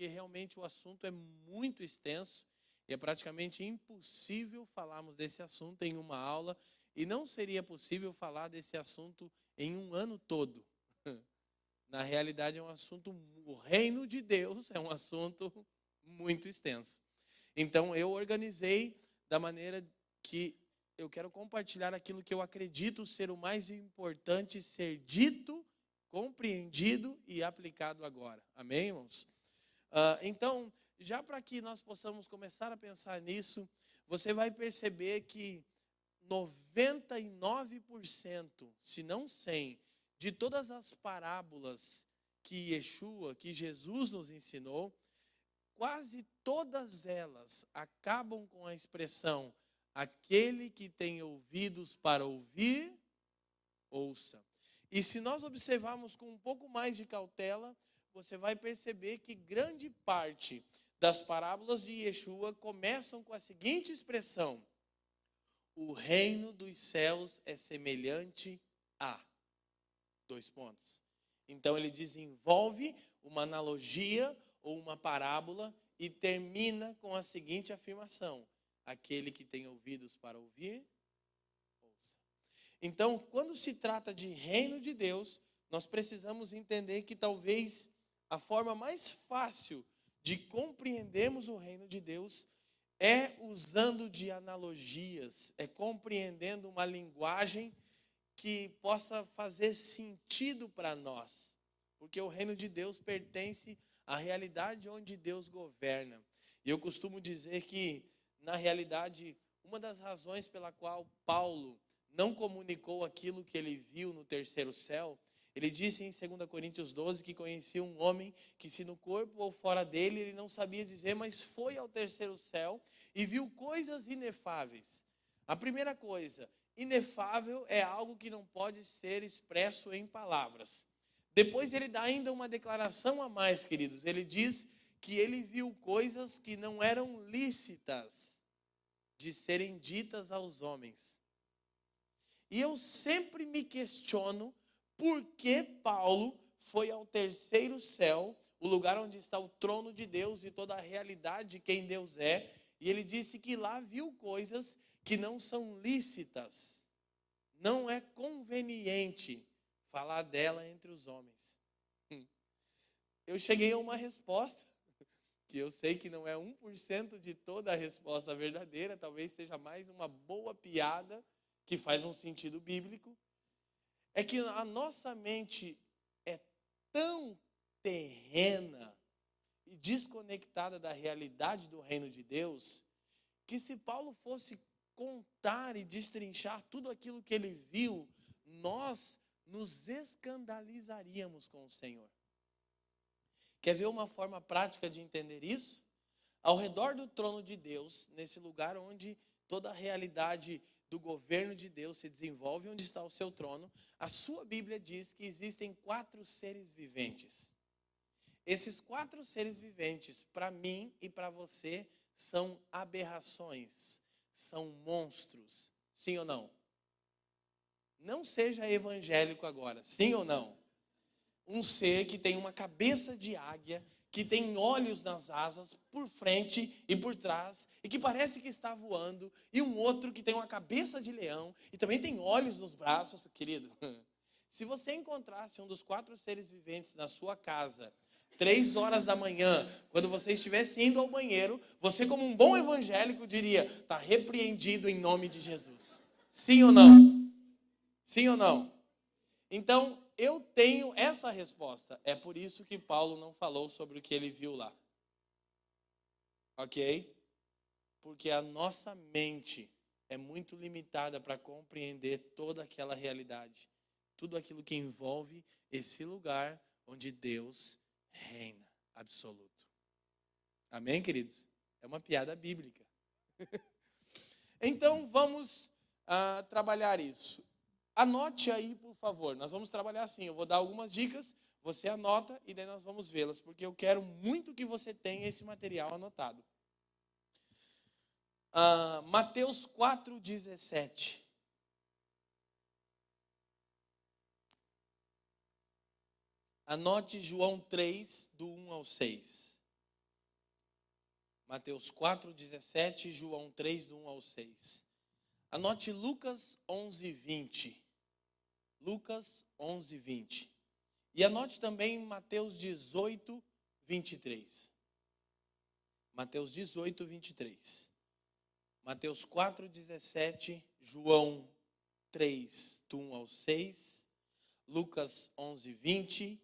porque realmente o assunto é muito extenso e é praticamente impossível falarmos desse assunto em uma aula, e não seria possível falar desse assunto em um ano todo. Na realidade, é um assunto, o reino de Deus é um assunto muito extenso. Então, eu organizei da maneira que eu quero compartilhar aquilo que eu acredito ser o mais importante ser dito, compreendido e aplicado agora. Amém, irmãos? Então, já para que nós possamos começar a pensar nisso, você vai perceber que 99%, se não 100%, de todas as parábolas que Yeshua, que Jesus nos ensinou, quase todas elas acabam com a expressão: aquele que tem ouvidos para ouvir, ouça. E se nós observarmos com um pouco mais de cautela, você vai perceber que grande parte das parábolas de Yeshua começam com a seguinte expressão: o reino dos céus é semelhante a... Então ele desenvolve uma analogia ou uma parábola e termina com a seguinte afirmação: aquele que tem ouvidos para ouvir, ouça. Então, quando se trata de reino de Deus, nós precisamos entender que talvez a forma mais fácil de compreendermos o reino de Deus é usando de analogias, é compreendendo uma linguagem que possa fazer sentido para nós, porque o reino de Deus pertence à realidade onde Deus governa. E eu costumo dizer que, na realidade, uma das razões pela qual Paulo não comunicou aquilo que ele viu no terceiro céu, ele disse em 2 Coríntios 12 que conhecia um homem que, se no corpo ou fora dele, ele não sabia dizer, mas foi ao terceiro céu e viu coisas inefáveis. A primeira coisa: inefável é algo que não pode ser expresso em palavras. Depois ele dá ainda uma declaração a mais, queridos. Ele diz que ele viu coisas que não eram lícitas de serem ditas aos homens. E eu sempre me questiono por que Paulo foi ao terceiro céu, o lugar onde está o trono de Deus e toda a realidade de quem Deus é, e ele disse que lá viu coisas que não são lícitas. Não é conveniente falar dela entre os homens. Eu cheguei a uma resposta, que eu sei que não é 1% de toda a resposta verdadeira, talvez seja mais uma boa piada que faz um sentido bíblico. É que a nossa mente é tão terrena e desconectada da realidade do reino de Deus, que se Paulo fosse contar e destrinchar tudo aquilo que ele viu, nós nos escandalizaríamos com o Senhor. Quer ver uma forma prática de entender isso? Ao redor do trono de Deus, nesse lugar onde toda a realidade do governo de Deus se desenvolve, onde está o seu trono, a sua Bíblia diz que existem 4 seres viventes. Esses 4 seres viventes, para mim e para você, são aberrações, são monstros. Sim ou não? Não seja evangélico agora, sim ou não? Um ser que tem uma cabeça de águia, que tem olhos nas asas, por frente e por trás, e que parece que está voando, e um outro que tem uma cabeça de leão, e também tem olhos nos braços, querido. Se você encontrasse um dos 4 seres viventes na sua casa, 3 horas da manhã, quando você estivesse indo ao banheiro, você, como um bom evangélico, diria: está repreendido em nome de Jesus. Sim ou não? Sim ou não? Então, eu tenho essa resposta. É por isso que Paulo não falou sobre o que ele viu lá. Ok? Porque a nossa mente é muito limitada para compreender toda aquela realidade. Tudo aquilo que envolve esse lugar onde Deus reina absoluto. Amém, queridos? É uma piada bíblica. Então, vamos trabalhar isso. Anote aí, por favor. Nós vamos trabalhar assim. Eu vou dar algumas dicas, você anota e daí nós vamos vê-las, porque eu quero muito que você tenha esse material anotado. Mateus 4,17. Anote João 3, do 1 ao 6. Mateus 4:17, João 3, do 1 ao 6. Anote Lucas 11:20. Lucas 11:20. E anote também Mateus 18:23. Mateus 18:23. Mateus 4:17, João 3, do 1 ao 6. Lucas 11:20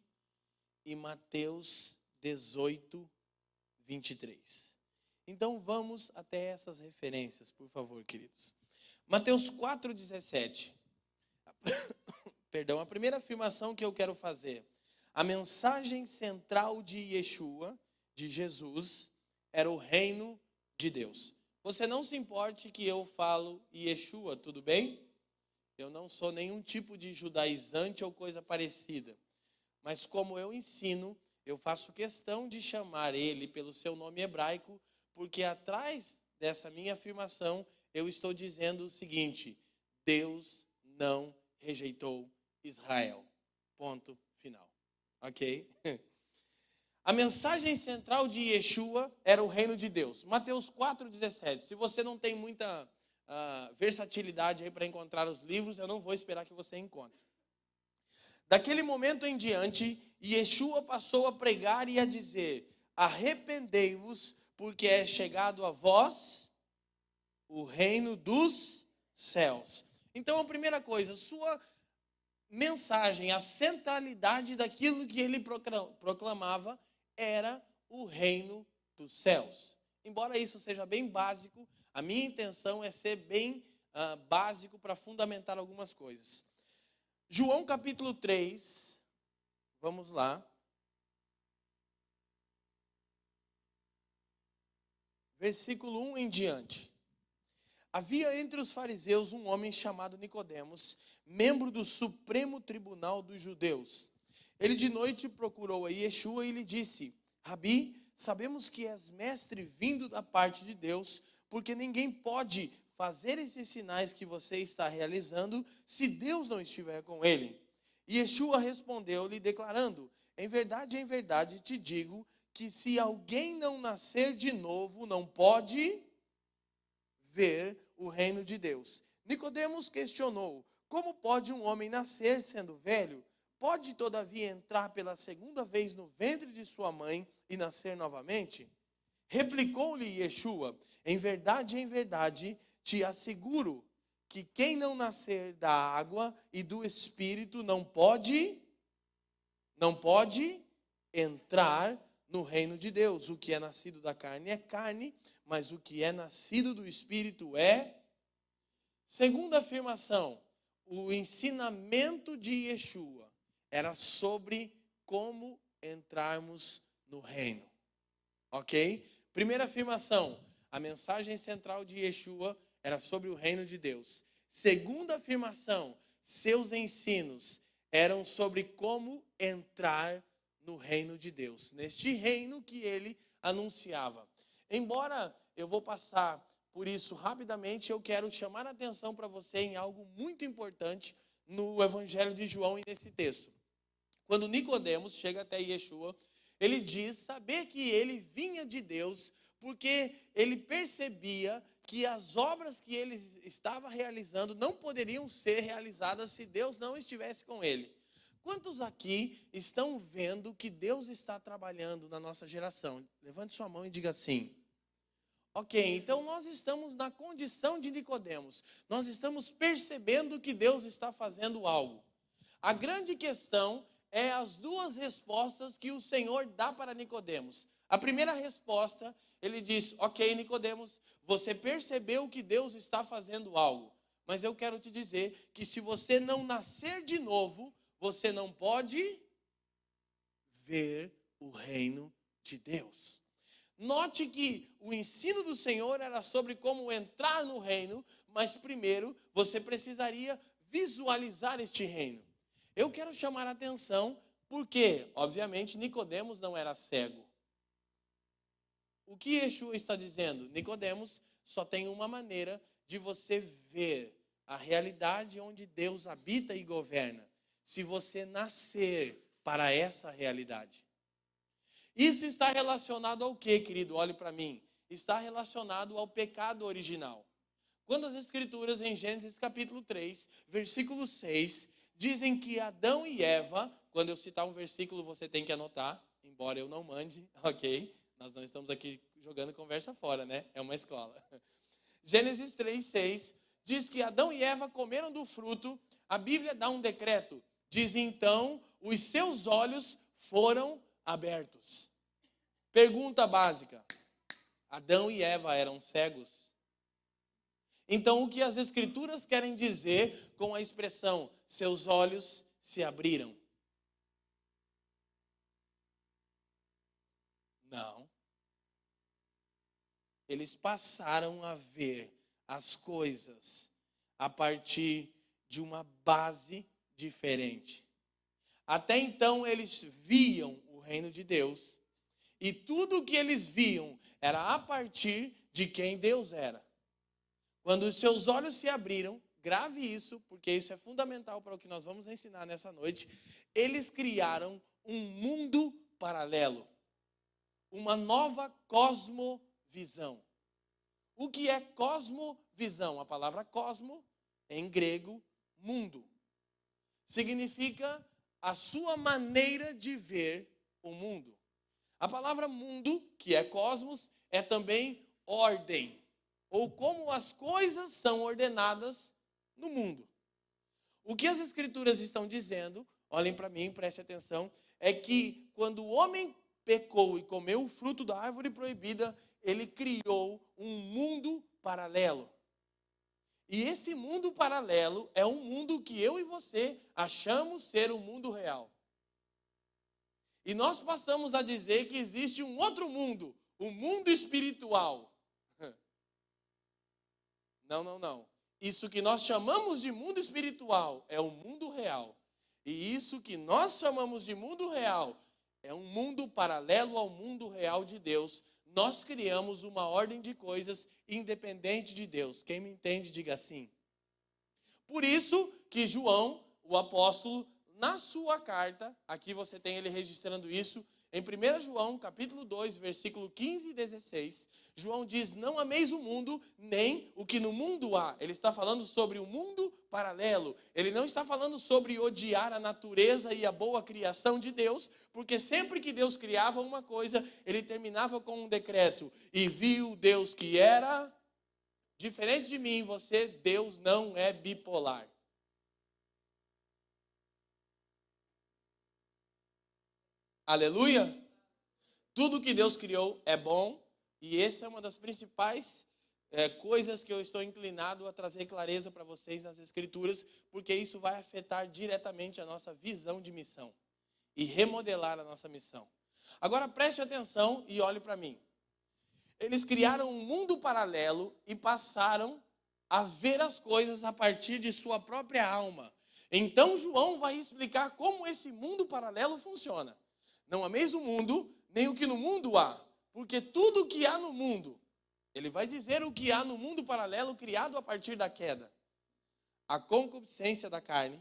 e Mateus 18:23. Então vamos até essas referências, por favor, queridos. Mateus 4:17. Perdão, a primeira afirmação que eu quero fazer. A mensagem central de Yeshua, de Jesus, era o reino de Deus. Você não se importe que eu falo Yeshua, tudo bem? Eu não sou nenhum tipo de judaizante ou coisa parecida. Mas como eu ensino, eu faço questão de chamar ele pelo seu nome hebraico, porque atrás dessa minha afirmação, eu estou dizendo o seguinte: Deus não rejeitou Israel. Ponto final. Ok? A mensagem central de Yeshua era o reino de Deus. Mateus 4:17. Se você não tem muita versatilidade aí para encontrar os livros, eu não vou esperar que você encontre. Daquele momento em diante, Yeshua passou a pregar e a dizer: arrependei-vos, porque é chegado a vós o reino dos céus. Então, a primeira coisa, sua mensagem, a centralidade daquilo que ele proclamava era o reino dos céus. Embora isso seja bem básico, a minha intenção é ser bem básico para fundamentar algumas coisas. João capítulo 3, vamos lá. Versículo 1 em diante. Havia entre os fariseus um homem chamado Nicodemos, membro do Supremo Tribunal dos Judeus. Ele de noite procurou a Yeshua e lhe disse: Rabi, sabemos que és mestre vindo da parte de Deus, porque ninguém pode fazer esses sinais que você está realizando se Deus não estiver com ele. E Yeshua respondeu-lhe declarando: em verdade te digo que se alguém não nascer de novo, não pode ver o reino de Deus. Nicodemos questionou: como pode um homem nascer sendo velho? Pode todavia entrar pela segunda vez no ventre de sua mãe e nascer novamente? Replicou-lhe Yeshua: em verdade te asseguro que quem não nascer da água e do Espírito não pode entrar no reino de Deus. O que é nascido da carne é carne, mas o que é nascido do Espírito é... Segunda afirmação, o ensinamento de Yeshua era sobre como entrarmos no reino. Ok? Primeira afirmação, a mensagem central de Yeshua era sobre o reino de Deus. Segunda afirmação, seus ensinos eram sobre como entrar no reino de Deus, neste reino que ele anunciava. Embora eu vou passar por isso rapidamente, eu quero chamar a atenção para você em algo muito importante no Evangelho de João e nesse texto. Quando Nicodemos chega até Yeshua, ele diz saber que ele vinha de Deus, porque ele percebia que as obras que ele estava realizando não poderiam ser realizadas se Deus não estivesse com ele. Quantos aqui estão vendo que Deus está trabalhando na nossa geração? Levante sua mão e diga assim. Ok, então nós estamos na condição de Nicodemos. Nós estamos percebendo que Deus está fazendo algo. A grande questão é as duas respostas que o Senhor dá para Nicodemos. A primeira resposta, ele diz: ok, Nicodemos, você percebeu que Deus está fazendo algo. Mas eu quero te dizer que se você não nascer de novo, você não pode ver o reino de Deus. Note que o ensino do Senhor era sobre como entrar no reino, mas primeiro você precisaria visualizar este reino. Eu quero chamar a atenção porque, obviamente, Nicodemos não era cego. O que Yeshua está dizendo? Nicodemos, só tem uma maneira de você ver a realidade onde Deus habita e governa. Se você nascer para essa realidade. Isso está relacionado ao quê, querido? Olhe para mim. está relacionado ao pecado original. Quando as Escrituras, em Gênesis capítulo 3, versículo 6, dizem que Adão e Eva, quando eu citar um versículo você tem que anotar, embora eu não mande, ok? Nós não estamos aqui jogando conversa fora, né? É uma escola. Gênesis 3, 6, diz que Adão e Eva comeram do fruto, a Bíblia dá um decreto, diz então, os seus olhos foram abertos. Pergunta básica, Adão e Eva eram cegos? Então, o que as Escrituras querem dizer com a expressão, seus olhos se abriram? Não. Eles passaram a ver as coisas a partir de uma base diferente. Até então, eles viam o reino de Deus, e tudo o que eles viam era a partir de quem Deus era. Quando os seus olhos se abriram, grave isso, porque isso é fundamental para o que nós vamos ensinar nessa noite, eles criaram um mundo paralelo, uma nova cosmovisão. O que é cosmovisão? A palavra cosmo, em grego, mundo. Significa a sua maneira de ver o mundo. A palavra mundo, que é cosmos, é também ordem, ou como as coisas são ordenadas no mundo. O que as Escrituras estão dizendo, olhem para mim, prestem atenção, é que quando o homem pecou e comeu o fruto da árvore proibida, ele criou um mundo paralelo. E esse mundo paralelo é um mundo que eu e você achamos ser o mundo real. E nós passamos a dizer que existe um outro mundo, o mundo espiritual. Não. Isso que nós chamamos de mundo espiritual é o mundo real. E isso que nós chamamos de mundo real é um mundo paralelo ao mundo real de Deus. Nós criamos uma ordem de coisas independente de Deus. Quem me entende, diga assim. Por isso que João, o apóstolo, na sua carta, aqui você tem ele registrando isso, em 1 João, capítulo 2, versículo 15 e 16, João diz, não ameis o mundo, nem o que no mundo há. Ele está falando sobre o mundo paralelo. Ele não está falando sobre odiar a natureza e a boa criação de Deus, porque sempre que Deus criava uma coisa, ele terminava com um decreto. E viu Deus que era diferente de mim, você, Deus não é bipolar. Aleluia? Tudo que Deus criou é bom, e essa é uma das principais coisas que eu estou inclinado a trazer clareza para vocês nas Escrituras, porque isso vai afetar diretamente a nossa visão de missão e remodelar a nossa missão. Agora preste atenção e olhe para mim. Eles criaram um mundo paralelo e passaram a ver as coisas a partir de sua própria alma. Então João vai explicar como esse mundo paralelo funciona. Não ameis o mundo, nem o que no mundo há. Porque tudo o que há no mundo, ele vai dizer o que há no mundo paralelo criado a partir da queda. A concupiscência da carne,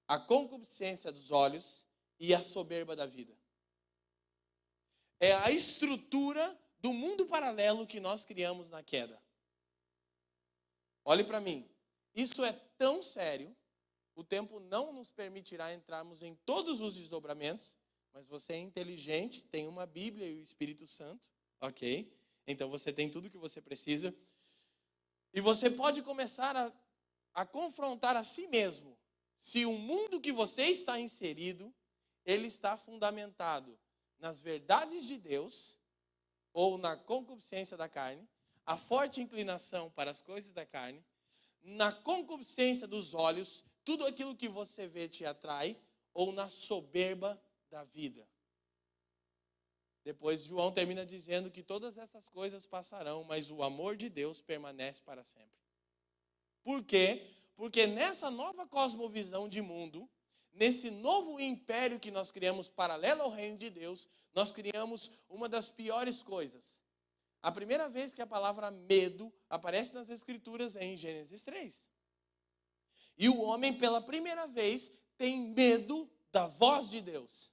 a concupiscência dos olhos e a soberba da vida. É a estrutura do mundo paralelo que nós criamos na queda. Olhe para mim, isso é tão sério, o tempo não nos permitirá entrarmos em todos os desdobramentos, mas você é inteligente, tem uma Bíblia e o Espírito Santo, ok? Então você tem tudo o que você precisa. E você pode começar a confrontar a si mesmo. Se o mundo que você está inserido, ele está fundamentado nas verdades de Deus, ou na concupiscência da carne, a forte inclinação para as coisas da carne, na concupiscência dos olhos, tudo aquilo que você vê te atrai, ou na soberba da vida. Depois João termina dizendo que todas essas coisas passarão, mas o amor de Deus permanece para sempre. Por quê? Porque nessa nova cosmovisão de mundo, nesse novo império que nós criamos paralelo ao reino de Deus, nós criamos uma das piores coisas. A primeira vez que a palavra medo aparece nas Escrituras é em Gênesis 3. E o homem, pela primeira vez, tem medo da voz de Deus.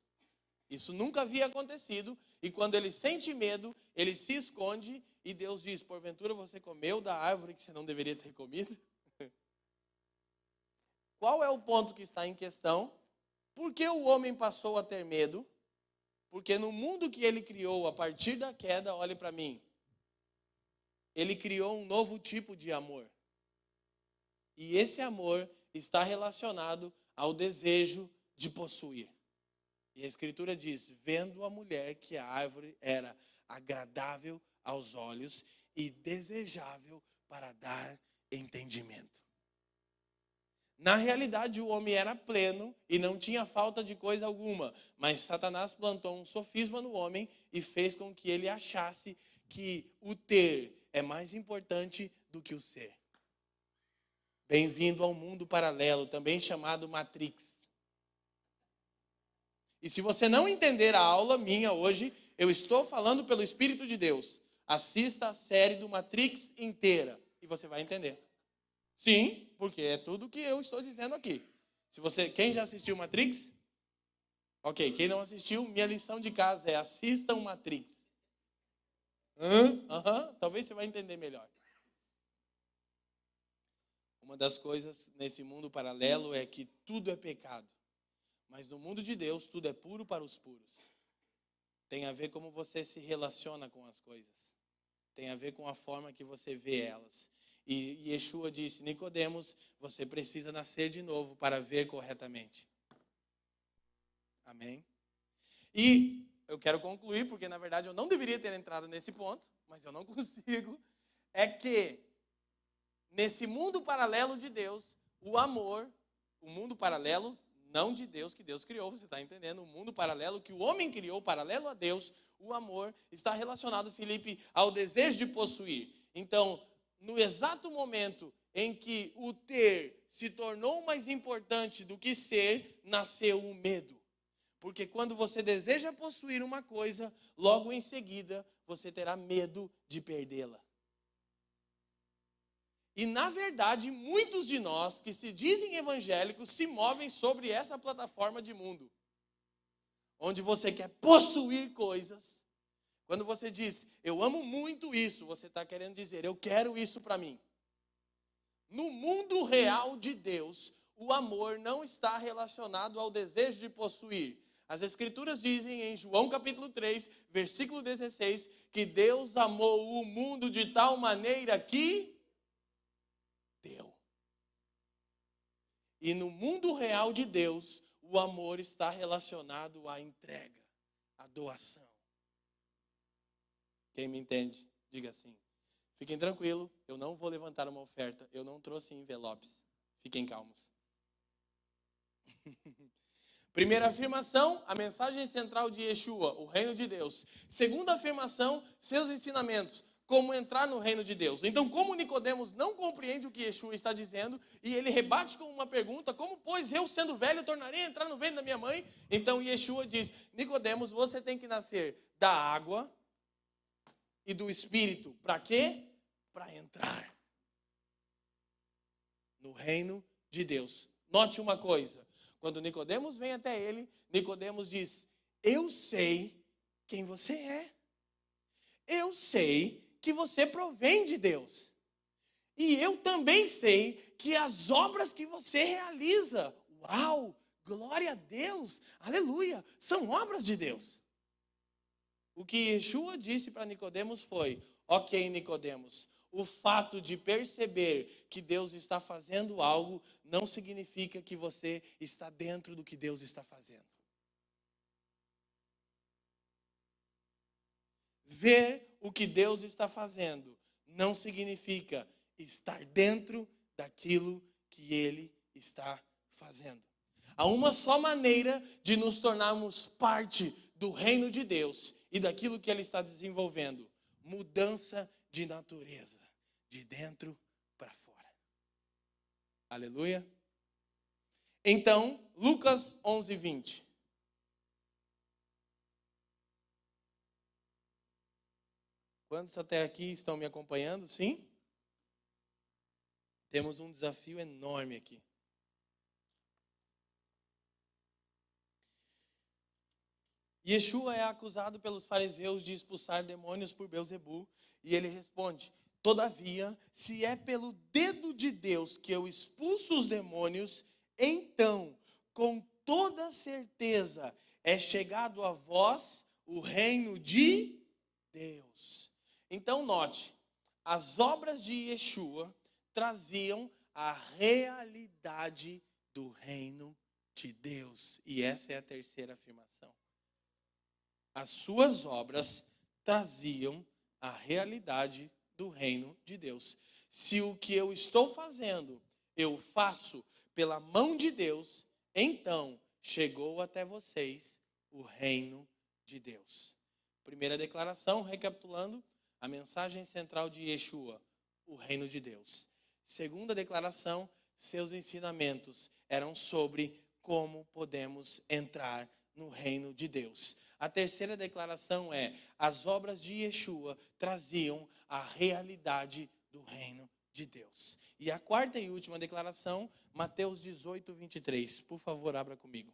Isso nunca havia acontecido. E quando ele sente medo, ele se esconde. E Deus diz, porventura você comeu da árvore que você não deveria ter comido? Qual é o ponto que está em questão? Por que o homem passou a ter medo? Porque no mundo que ele criou a partir da queda, olhe para mim, ele criou um novo tipo de amor. E esse amor está relacionado ao desejo de possuir. E a Escritura diz, vendo a mulher que a árvore era agradável aos olhos e desejável para dar entendimento. Na realidade, o homem era pleno e não tinha falta de coisa alguma, mas Satanás plantou um sofisma no homem e fez com que ele achasse que o ter é mais importante do que o ser. Bem-vindo ao mundo paralelo, também chamado Matrix. E se você não entender a aula minha hoje, eu estou falando pelo Espírito de Deus. Assista a série do Matrix inteira e você vai entender. Sim, porque é tudo que eu estou dizendo aqui. Quem já assistiu Matrix? Ok, quem não assistiu, minha lição de casa é assistam Matrix. Talvez você vai entender melhor. Uma das coisas nesse mundo paralelo é que tudo é pecado. Mas no mundo de Deus, tudo é puro para os puros. Tem a ver como você se relaciona com as coisas. Tem a ver com a forma que você vê elas. E Yeshua disse, Nicodemos, você precisa nascer de novo para ver corretamente. Amém? E eu quero concluir, porque na verdade eu não deveria ter entrado nesse ponto, mas eu não consigo. É que nesse mundo paralelo de Deus, o amor, o mundo paralelo, não de Deus que Deus criou, você está entendendo? O mundo paralelo que o homem criou, paralelo a Deus, o amor está relacionado, Felipe, ao desejo de possuir. Então, no exato momento em que o ter se tornou mais importante do que ser, nasceu o medo. Porque quando você deseja possuir uma coisa, logo em seguida você terá medo de perdê-la. E na verdade, muitos de nós que se dizem evangélicos se movem sobre essa plataforma de mundo. Onde você quer possuir coisas. Quando você diz, eu amo muito isso, você está querendo dizer, eu quero isso para mim. No mundo real de Deus, o amor não está relacionado ao desejo de possuir. As Escrituras dizem em João capítulo 3, versículo 16, que Deus amou o mundo de tal maneira que deu. E no mundo real de Deus, o amor está relacionado à entrega, à doação. Quem me entende, diga assim. Fiquem tranquilos, eu não vou levantar uma oferta, eu não trouxe envelopes. Fiquem calmos. Primeira afirmação, a mensagem central de Yeshua, o reino de Deus. Segunda afirmação, seus ensinamentos, como entrar no reino de Deus. Então, como Nicodemos não compreende o que Yeshua está dizendo, e ele rebate com uma pergunta, como, pois, eu sendo velho, tornarei a entrar no ventre da minha mãe? Então, Yeshua diz, Nicodemos, você tem que nascer da água e do Espírito. Para quê? Para entrar no reino de Deus. Note uma coisa. Quando Nicodemos vem até ele, Nicodemos diz, eu sei quem você é. Eu sei que você provém de Deus. E eu também sei que as obras que você realiza, uau, glória a Deus, aleluia, são obras de Deus. O que Yeshua disse para Nicodemos foi, ok, Nicodemos, o fato de perceber que Deus está fazendo algo não significa que você está dentro do que Deus está fazendo. Ver o que Deus está fazendo não significa estar dentro daquilo que Ele está fazendo. Há uma só maneira de nos tornarmos parte do reino de Deus e daquilo que Ele está desenvolvendo. Mudança de natureza, de dentro para fora. Aleluia. Então, Lucas 11:20. Quantos até aqui estão me acompanhando? Sim? Temos um desafio enorme aqui. Yeshua é acusado pelos fariseus de expulsar demônios por Belzebu, e ele responde: todavia, se é pelo dedo de Deus que eu expulso os demônios, então, com toda certeza, é chegado a vós o reino de Deus. Então, note, as obras de Yeshua traziam a realidade do reino de Deus. E essa é a terceira afirmação. As suas obras traziam a realidade do reino de Deus. Se o que eu estou fazendo, eu faço pela mão de Deus, então chegou até vocês o reino de Deus. Primeira declaração, recapitulando, a mensagem central de Yeshua, o reino de Deus. Segunda declaração, seus ensinamentos eram sobre como podemos entrar no reino de Deus. A terceira declaração é: as obras de Yeshua traziam a realidade do reino de Deus. E a quarta e última declaração, Mateus 18, 23. Por favor, abra comigo.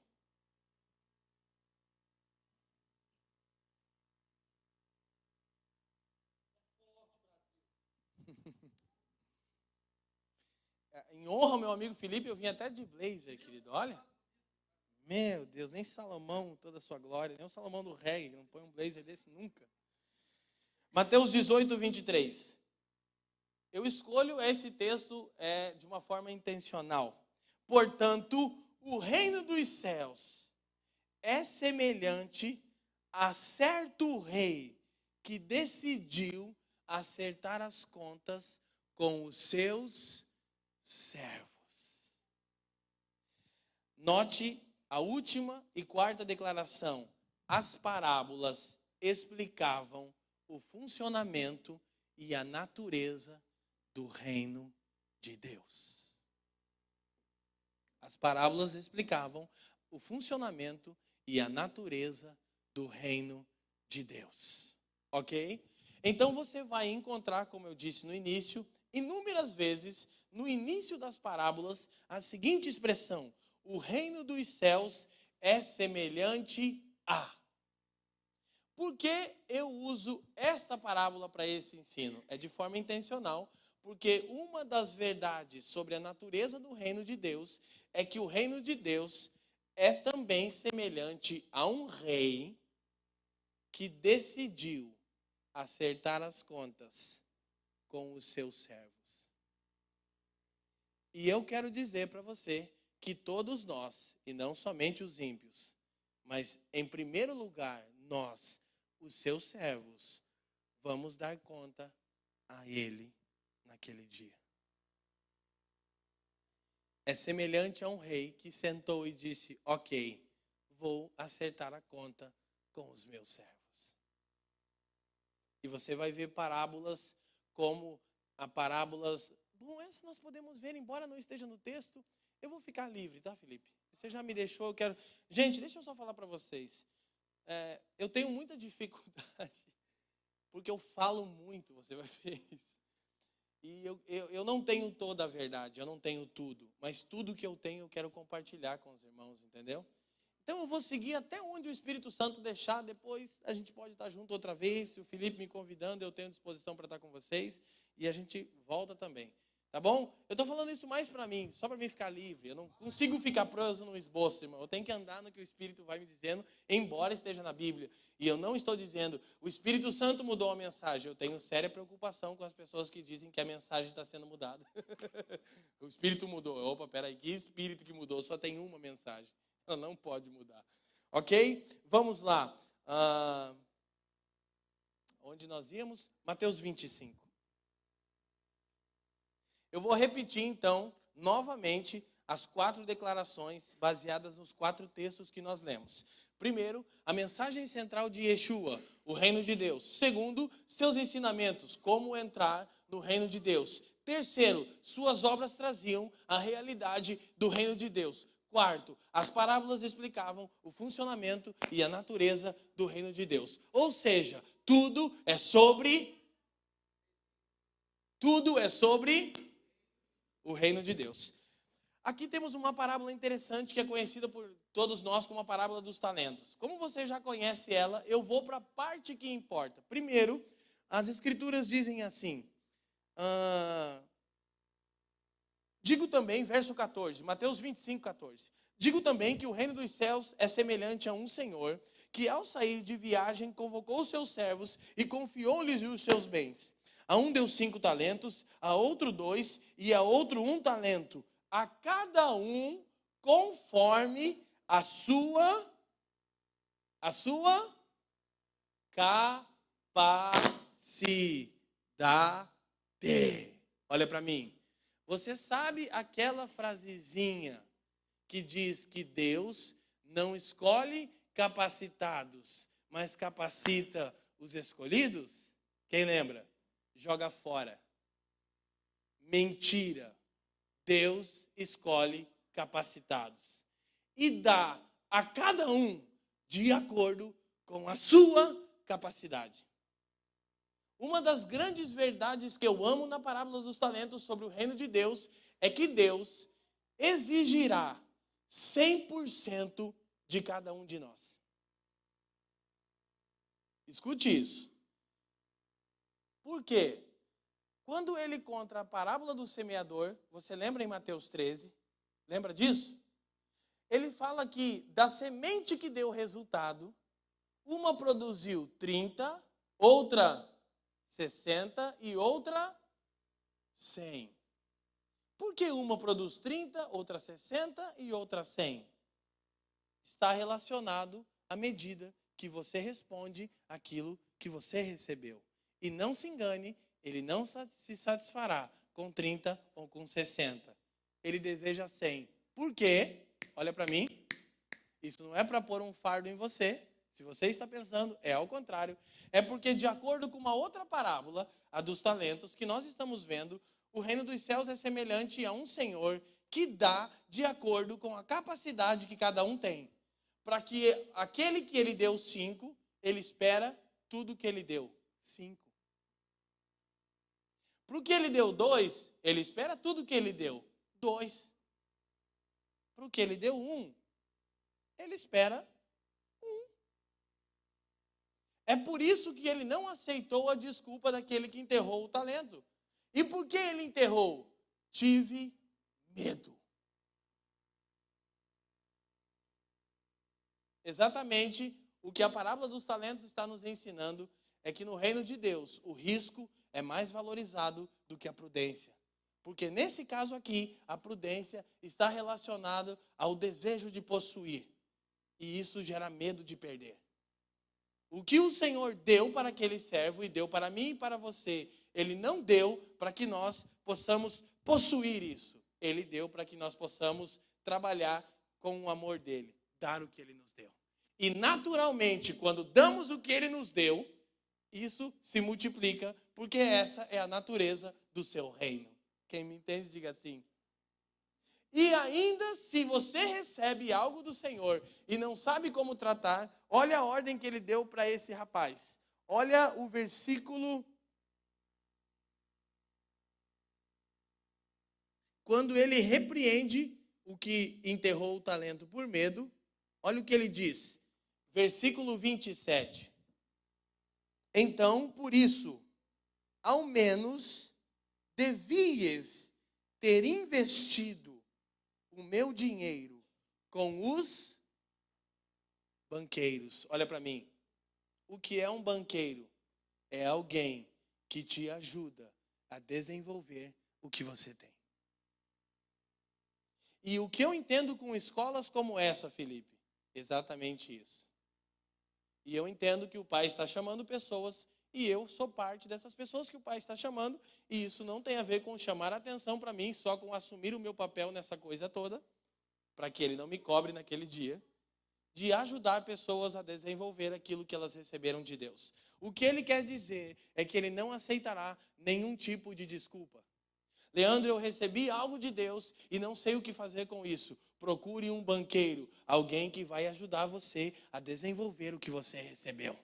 Em honra ao meu amigo Felipe, eu vim até de blazer, querido. Olha. Meu Deus, nem Salomão, toda a sua glória, nem o Salomão do reggae, não põe um blazer desse nunca. Mateus 18, 23. Eu escolho esse texto de uma forma intencional. Portanto, o reino dos céus é semelhante a certo rei que decidiu acertar as contas com os seus servos. Note a última e quarta declaração. As parábolas explicavam o funcionamento e a natureza do reino de Deus. As parábolas explicavam o funcionamento e a natureza do reino de Deus. Ok? Então você vai encontrar, como eu disse no início, inúmeras vezes, no início das parábolas, a seguinte expressão: o reino dos céus é semelhante a. Por que eu uso esta parábola para esse ensino? É de forma intencional, porque uma das verdades sobre a natureza do reino de Deus é que o reino de Deus é também semelhante a um rei que decidiu acertar as contas com os seus servos. E eu quero dizer para você que todos nós, e não somente os ímpios, mas em primeiro lugar nós, os seus servos, vamos dar conta a Ele naquele dia. É semelhante a um rei que sentou e disse: ok, vou acertar a conta com os meus servos. E você vai ver parábolas como a parábolas... Bom, essa nós podemos ver, embora não esteja no texto. Eu vou ficar livre, tá, Felipe? Você já me deixou, eu quero... Gente, deixa eu só falar para vocês. Eu tenho muita dificuldade, porque eu falo muito, você vai ver isso. E eu não tenho toda a verdade, eu não tenho tudo. Mas tudo que eu tenho, eu quero compartilhar com os irmãos, entendeu? Então eu vou seguir até onde o Espírito Santo deixar. Depois a gente pode estar junto outra vez. Se o Felipe me convidando, eu tenho disposição para estar com vocês. E a gente volta também. Tá bom? Eu estou falando isso mais para mim, só para mim ficar livre. Eu não consigo ficar preso no esboço, irmão. Eu tenho que andar no que o Espírito vai me dizendo, embora esteja na Bíblia. E eu não estou dizendo, o Espírito Santo mudou a mensagem. Eu tenho séria preocupação com as pessoas que dizem que a mensagem está sendo mudada. O Espírito mudou. Opa, peraí, que Espírito que mudou? Só tem uma mensagem. Ela não pode mudar. Ok? Vamos lá. Onde nós íamos? Mateus 25. Eu vou repetir, então, novamente, as 4 declarações baseadas nos 4 textos que nós lemos. Primeiro, a mensagem central de Yeshua, o reino de Deus. Segundo, seus ensinamentos, como entrar no reino de Deus. Terceiro, suas obras traziam a realidade do reino de Deus. Quarto, as parábolas explicavam o funcionamento e a natureza do reino de Deus. Ou seja, tudo é sobre o reino de Deus. Aqui temos uma parábola interessante que é conhecida por todos nós como a parábola dos talentos. Como você já conhece ela, eu vou para a parte que importa. Primeiro, as escrituras dizem assim, digo também, verso 14, Mateus 25, 14. Digo também que o reino dos céus é semelhante a um senhor que ao sair de viagem convocou os seus servos e confiou-lhes os seus bens. A um deu 5 talentos, a outro 2 e a outro 1 talento. A cada um conforme a sua capacidade. Olha para mim. Você sabe aquela frasezinha que diz que Deus não escolhe capacitados, mas capacita os escolhidos? Quem lembra? Joga fora. Mentira. Deus escolhe capacitados e dá a cada um de acordo com a sua capacidade. Uma das grandes verdades que eu amo na parábola dos talentos sobre o reino de Deus é que Deus exigirá 100% de cada um de nós. Escute isso. Por quê? Quando ele conta a parábola do semeador, você lembra em Mateus 13? Lembra disso? Ele fala que da semente que deu resultado, uma produziu 30, outra 60 e outra 100. Por que uma produz 30, outra 60 e outra 100? Está relacionado à medida que você responde àquilo que você recebeu. E não se engane, ele não se satisfará com 30 ou com 60. Ele deseja 100. Por quê? Olha para mim. Isso não é para pôr um fardo em você. Se você está pensando, é ao contrário. É porque, de acordo com uma outra parábola, a dos talentos, que nós estamos vendo, o reino dos céus é semelhante a um senhor que dá de acordo com a capacidade que cada um tem. Para que aquele que ele deu 5, ele espera tudo que ele deu 5. Para o que ele deu 2, ele espera tudo que ele deu 2. Para o que ele deu 1, ele espera 1. É por isso que ele não aceitou a desculpa daquele que enterrou o talento. E por que ele enterrou? Tive medo. Exatamente o que a parábola dos talentos está nos ensinando é que no reino de Deus o risco é mais valorizado do que a prudência. Porque nesse caso aqui, a prudência está relacionada ao desejo de possuir. E isso gera medo de perder. O que o Senhor deu para aquele servo e deu para mim e para você, Ele não deu para que nós possamos possuir isso. Ele deu para que nós possamos trabalhar com o amor dEle, dar o que Ele nos deu. E naturalmente, quando damos o que Ele nos deu, isso se multiplica, porque essa é a natureza do seu reino. Quem me entende, diga assim. E ainda, se você recebe algo do Senhor e não sabe como tratar, olha a ordem que ele deu para esse rapaz. Olha o versículo. Quando ele repreende o que enterrou o talento por medo, olha o que ele diz. Versículo 27. Então, por isso, ao menos devias ter investido o meu dinheiro com os banqueiros. Olha para mim. O que é um banqueiro? É alguém que te ajuda a desenvolver o que você tem. E o que eu entendo com escolas como essa, Felipe? Exatamente isso. E eu entendo que o Pai está chamando pessoas e eu sou parte dessas pessoas que o Pai está chamando, e isso não tem a ver com chamar a atenção para mim, só com assumir o meu papel nessa coisa toda, para que Ele não me cobre naquele dia, de ajudar pessoas a desenvolver aquilo que elas receberam de Deus. O que Ele quer dizer é que Ele não aceitará nenhum tipo de desculpa. Leandro, eu recebi algo de Deus e não sei o que fazer com isso. Procure um banqueiro, alguém que vai ajudar você a desenvolver o que você recebeu.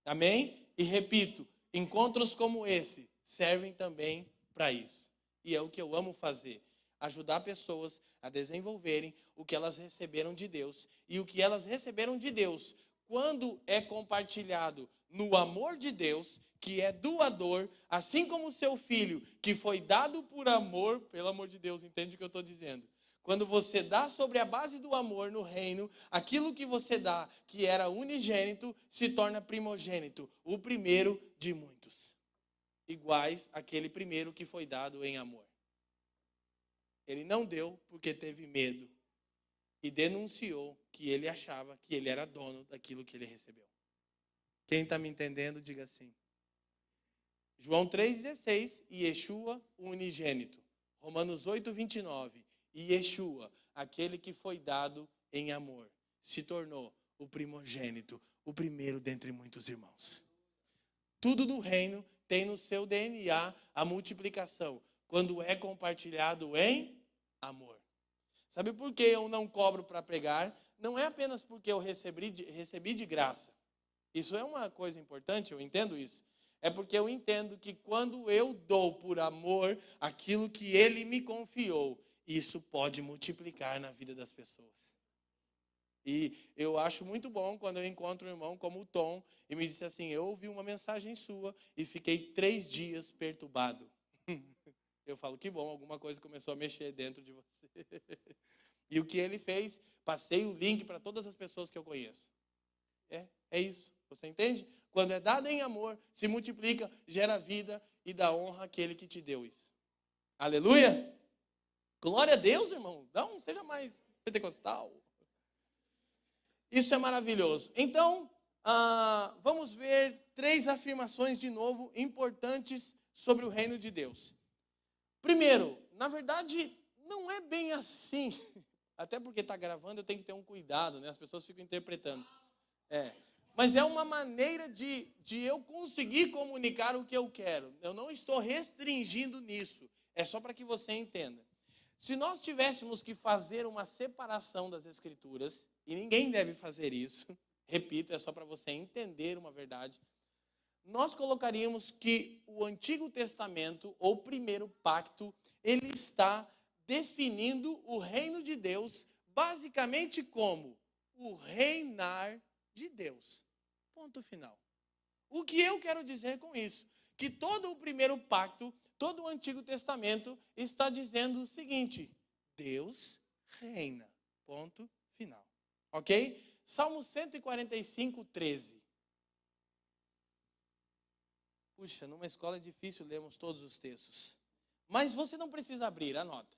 Amém? E repito, encontros como esse servem também para isso. E é o que eu amo fazer. ajudar pessoas a desenvolverem o que elas receberam de Deus. E o que elas receberam de Deus, quando é compartilhado no amor de Deus, que é doador, assim como o seu filho, que foi dado por amor, pelo amor de Deus, entende o que eu estou dizendo? Quando você dá sobre a base do amor no reino, aquilo que você dá, que era unigênito, se torna primogênito, o primeiro de muitos, iguais àquele primeiro que foi dado em amor. Ele não deu porque teve medo e denunciou que ele achava que ele era dono daquilo que ele recebeu. Quem está me entendendo, diga assim. João 3,16, Yeshua, o unigênito. Romanos 8,29, Yeshua, aquele que foi dado em amor, se tornou o primogênito, o primeiro dentre muitos irmãos. Tudo no reino tem no seu DNA a multiplicação, quando é compartilhado em amor. Sabe por que eu não cobro para pregar? Não é apenas porque eu recebi de graça. Isso é uma coisa importante, eu entendo isso. É porque eu entendo que quando eu dou por amor aquilo que Ele me confiou, isso pode multiplicar na vida das pessoas. E eu acho muito bom quando eu encontro um irmão como o Tom e me disse assim, eu ouvi uma mensagem sua e fiquei 3 dias perturbado. Eu falo, que bom, alguma coisa começou a mexer dentro de você. E o que ele fez, passei o link para todas as pessoas que eu conheço. É isso, você entende? Quando é dado em amor, se multiplica, gera vida e dá honra àquele que te deu isso. Aleluia! Glória a Deus, irmão. Não, seja mais pentecostal. Isso é maravilhoso. Então, vamos ver 3 afirmações de novo importantes sobre o reino de Deus. Primeiro, na verdade, não é bem assim. Até porque está gravando, eu tenho que ter um cuidado, né? As pessoas ficam interpretando. Mas é uma maneira de eu conseguir comunicar o que eu quero. Eu não estou restringindo nisso. É só para que você entenda. Se nós tivéssemos que fazer uma separação das Escrituras, e ninguém deve fazer isso, repito, é só para você entender uma verdade, nós colocaríamos que o Antigo Testamento, ou primeiro pacto, ele está definindo o reino de Deus basicamente como o reinar de Deus. Ponto final. O que eu quero dizer com isso? Que todo o primeiro pacto, todo o Antigo Testamento está dizendo o seguinte: Deus reina. Ponto final. Ok? Salmo 145, 13. Puxa, numa escola é difícil lermos todos os textos. Mas você não precisa abrir, anota.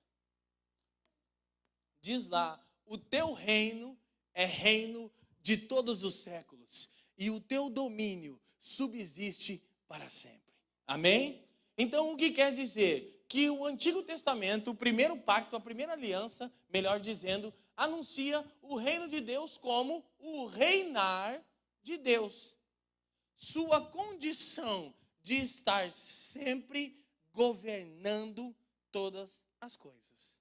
Diz lá, o teu reino é reino de todos os séculos, e o teu domínio subsiste para sempre. Amém? Então, o que quer dizer? Que o Antigo Testamento, o primeiro pacto, a primeira aliança, melhor dizendo, anuncia o reino de Deus como o reinar de Deus. Sua condição de estar sempre governando todas as coisas.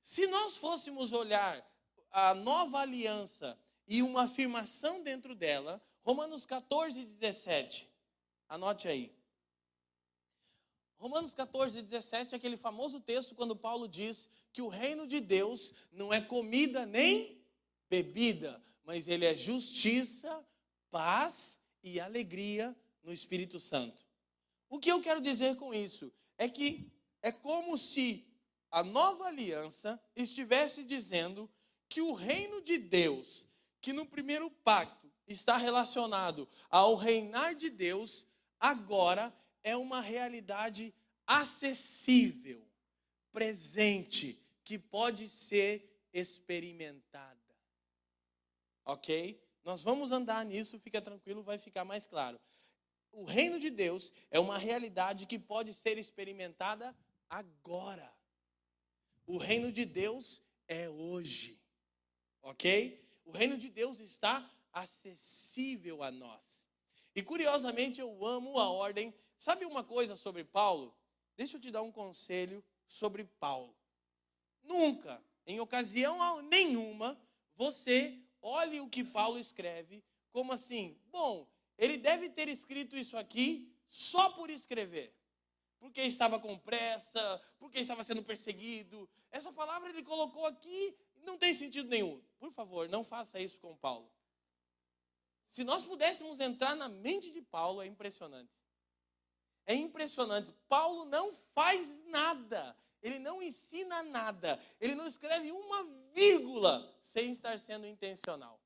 Se nós fôssemos olhar a nova aliança e uma afirmação dentro dela, Romanos 14, 17. Anote aí. Romanos 14, 17 é aquele famoso texto quando Paulo diz que o reino de Deus não é comida nem bebida, mas ele é justiça, paz e alegria no Espírito Santo. O que eu quero dizer com isso? É que é como se a nova aliança estivesse dizendo que o reino de Deus, que no primeiro pacto está relacionado ao reinar de Deus, agora é uma realidade acessível, presente, que pode ser experimentada. Ok? Nós vamos andar nisso, fica tranquilo, vai ficar mais claro. O reino de Deus é uma realidade que pode ser experimentada agora. O reino de Deus é hoje. Ok? O reino de Deus está acessível a nós. E curiosamente eu amo a ordem. Sabe uma coisa sobre Paulo? Deixa eu te dar um conselho sobre Paulo. Nunca, em ocasião nenhuma, você olhe o que Paulo escreve como assim, bom, ele deve ter escrito isso aqui só por escrever. porque estava com pressa, porque estava sendo perseguido. Essa palavra ele colocou aqui, não tem sentido nenhum. Por favor, não faça isso com Paulo. Se nós pudéssemos entrar na mente de Paulo, é impressionante. É impressionante. Paulo não faz nada. Ele não ensina nada. Ele não escreve uma vírgula sem estar sendo intencional.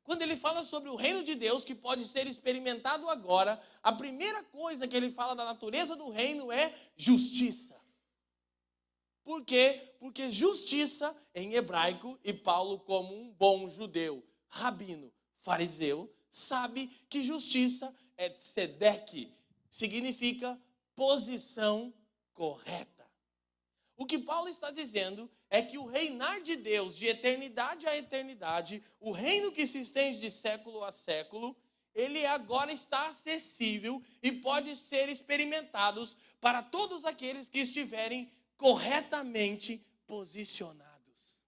Quando ele fala sobre o reino de Deus, que pode ser experimentado agora, a primeira coisa que ele fala da natureza do reino é justiça. Por quê? Porque justiça, em hebraico, e Paulo, como um bom judeu, rabino, fariseu, sabe que justiça é tzedek, significa posição correta. O que Paulo está dizendo é que o reinar de Deus, de eternidade a eternidade, o reino que se estende de século a século, ele agora está acessível e pode ser experimentados para todos aqueles que estiverem corretamente posicionados.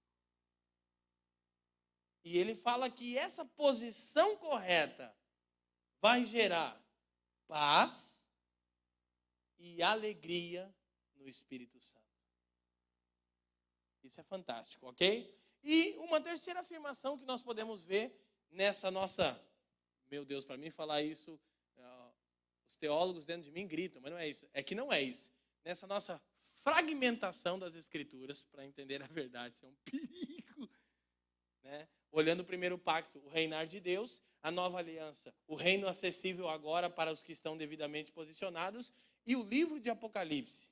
E ele fala que essa posição correta vai gerar paz e alegria no Espírito Santo. Isso é fantástico, ok? E uma terceira afirmação que nós podemos ver nessa nossa... Meu Deus, para mim falar isso, os teólogos dentro de mim gritam, mas não é isso. É que não é isso. Nessa nossa fragmentação das Escrituras, para entender a verdade, isso é um perigo. Né? Olhando o primeiro pacto, o reinar de Deus, a nova aliança, o reino acessível agora para os que estão devidamente posicionados, e o livro de Apocalipse,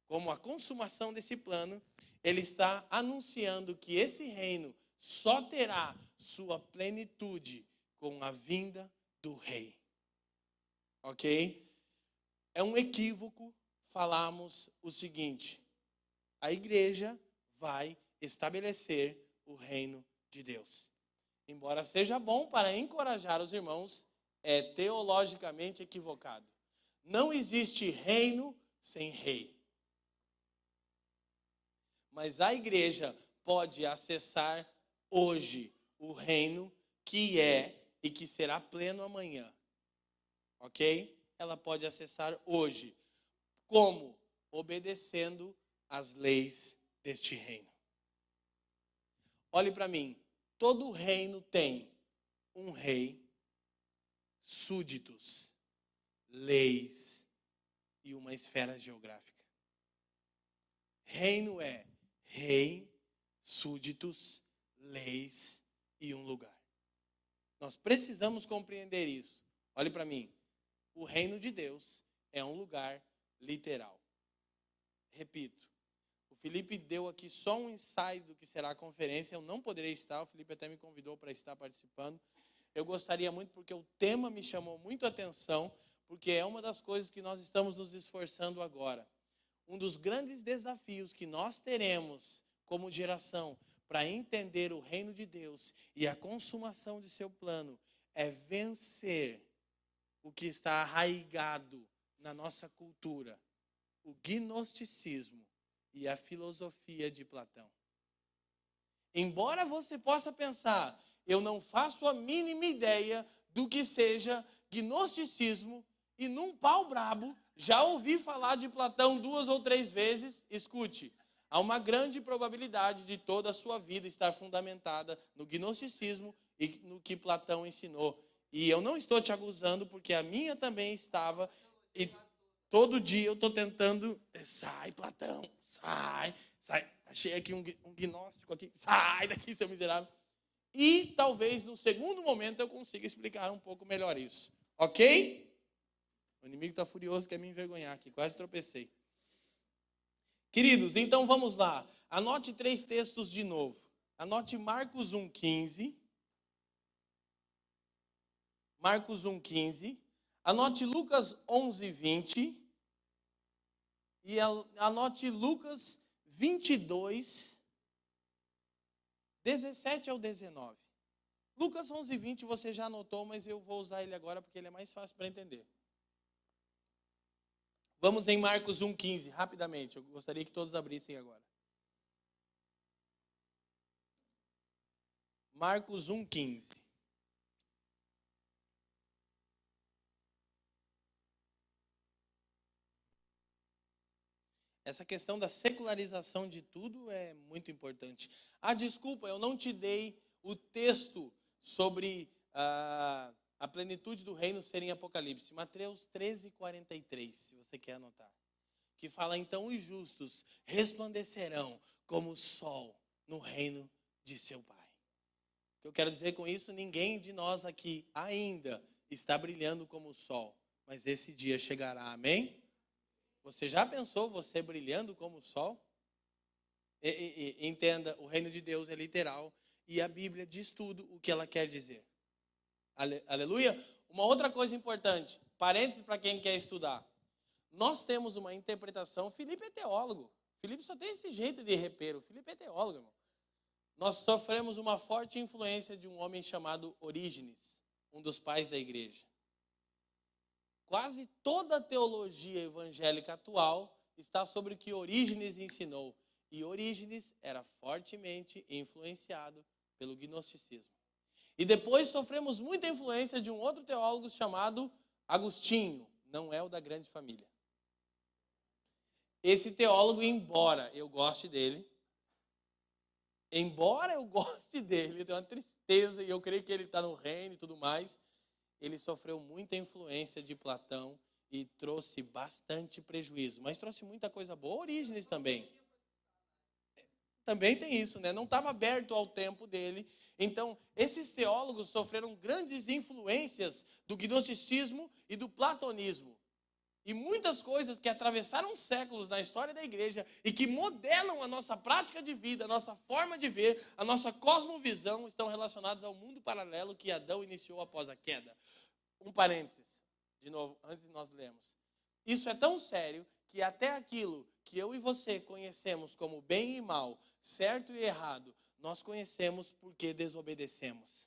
como a consumação desse plano, ele está anunciando que esse reino só terá sua plenitude com a vinda do rei. Ok? É um equívoco falarmos o seguinte: a igreja vai estabelecer o reino de Deus. Embora seja bom para encorajar os irmãos, é teologicamente equivocado. Não existe reino sem rei. Mas a igreja pode acessar hoje o reino que é e que será pleno amanhã. Ok? Ela pode acessar hoje. Como? Obedecendo às leis deste reino. Olhe para mim. Todo reino tem um rei, súditos, leis e uma esfera geográfica. Reino é rei, súditos, leis e um lugar. Nós precisamos compreender isso. Olhe para mim. O reino de Deus é um lugar literal. Repito. O Felipe deu aqui só um ensaio do que será a conferência. Eu não poderei estar. O Felipe até me convidou para estar participando. Eu gostaria muito porque o tema me chamou muito a atenção, porque é uma das coisas que nós estamos nos esforçando agora. Um dos grandes desafios que nós teremos como geração para entender o reino de Deus e a consumação de seu plano é vencer o que está arraigado na nossa cultura, o gnosticismo e a filosofia de Platão. Embora você possa pensar, eu não faço a mínima ideia do que seja gnosticismo e num pau brabo, já ouvi falar de Platão 2 ou 3 vezes, escute, há uma grande probabilidade de toda a sua vida estar fundamentada no gnosticismo e no que Platão ensinou. E eu não estou te acusando, porque a minha também estava, e todo dia eu estou tentando, sai Platão, sai, achei aqui um gnóstico aqui, sai daqui, seu miserável. E talvez no segundo momento eu consiga explicar um pouco melhor isso, ok? O inimigo está furioso, quer me envergonhar aqui, quase tropecei. Queridos, então vamos lá. Anote 3 textos de novo. Anote Marcos 1,15. Marcos 1,15. Anote Lucas 11:20. E anote Lucas 22, 17 ao 19. Lucas 11:20 você já anotou, mas eu vou usar ele agora porque ele é mais fácil para entender. Vamos em Marcos 1,15, rapidamente. Eu gostaria que todos abrissem agora. Marcos 1,15. Essa questão da secularização de tudo é muito importante. Desculpa, eu não te dei o texto sobre a plenitude do reino ser em Apocalipse. Mateus 13:43, se você quer anotar. Que fala, então os justos resplandecerão como o sol no reino de seu Pai. O que eu quero dizer com isso, ninguém de nós aqui ainda está brilhando como o sol, mas esse dia chegará, amém? Você já pensou você brilhando como o sol? Entenda, o reino de Deus é literal e a Bíblia diz tudo o que ela quer dizer. Aleluia? Uma outra coisa importante, parênteses para quem quer estudar. Nós temos uma interpretação, Filipe é teólogo. Filipe só tem esse jeito de repero. Filipe é teólogo, irmão. Nós sofremos uma forte influência de um homem chamado Orígenes, um dos pais da igreja. Quase toda a teologia evangélica atual está sobre o que Orígenes ensinou. E Orígenes era fortemente influenciado pelo gnosticismo. E depois sofremos muita influência de um outro teólogo chamado Agostinho. Não é o da grande família. Esse teólogo, embora eu goste dele, eu tenho uma tristeza e eu creio que ele está no reino e tudo mais, ele sofreu muita influência de Platão e trouxe bastante prejuízo. Mas trouxe muita coisa boa. Orígenes também. Também tem isso, né? Não estava aberto ao tempo dele. Então, esses teólogos sofreram grandes influências do gnosticismo e do platonismo. E muitas coisas que atravessaram séculos na história da igreja e que modelam a nossa prática de vida, a nossa forma de ver, a nossa cosmovisão, estão relacionadas ao mundo paralelo que Adão iniciou após a queda. Um parênteses, de novo, antes de nós lermos. Isso é tão sério que até aquilo que eu e você conhecemos como bem e mal, certo e errado, nós conhecemos porque desobedecemos.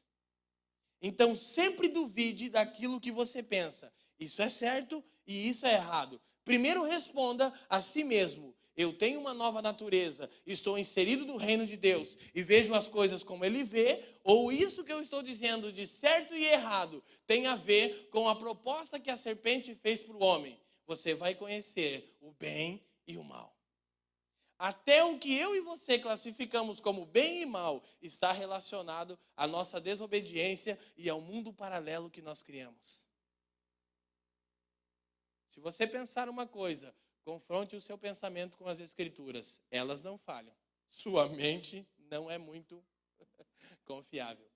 Então, sempre duvide daquilo que você pensa. Isso é certo e isso é errado. Primeiro responda a si mesmo. Eu tenho uma nova natureza, estou inserido no reino de Deus e vejo as coisas como Ele vê, ou isso que eu estou dizendo de certo e errado tem a ver com a proposta que a serpente fez para o homem. Você vai conhecer o bem e o mal. Até o que eu e você classificamos como bem e mal está relacionado à nossa desobediência e ao mundo paralelo que nós criamos. Se você pensar uma coisa, confronte o seu pensamento com as Escrituras. Elas não falham. Sua mente não é muito confiável.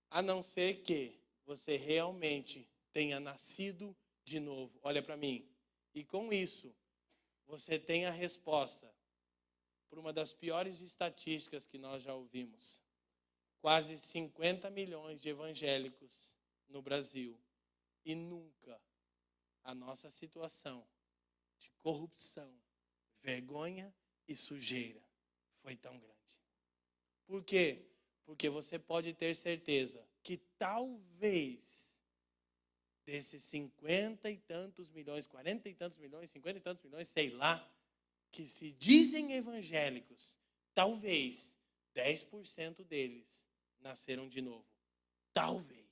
A não ser que você realmente tenha nascido de novo. Olha para mim. E com isso, você tem a resposta para uma das piores estatísticas que nós já ouvimos. Quase 50 milhões de evangélicos no Brasil. E nunca a nossa situação de corrupção, vergonha e sujeira foi tão grande. Por quê? Porque você pode ter certeza que talvez desses 50 e tantos milhões, 40 e tantos milhões, 50 e tantos milhões, sei lá, que se dizem evangélicos, talvez 10% deles nasceram de novo. Talvez.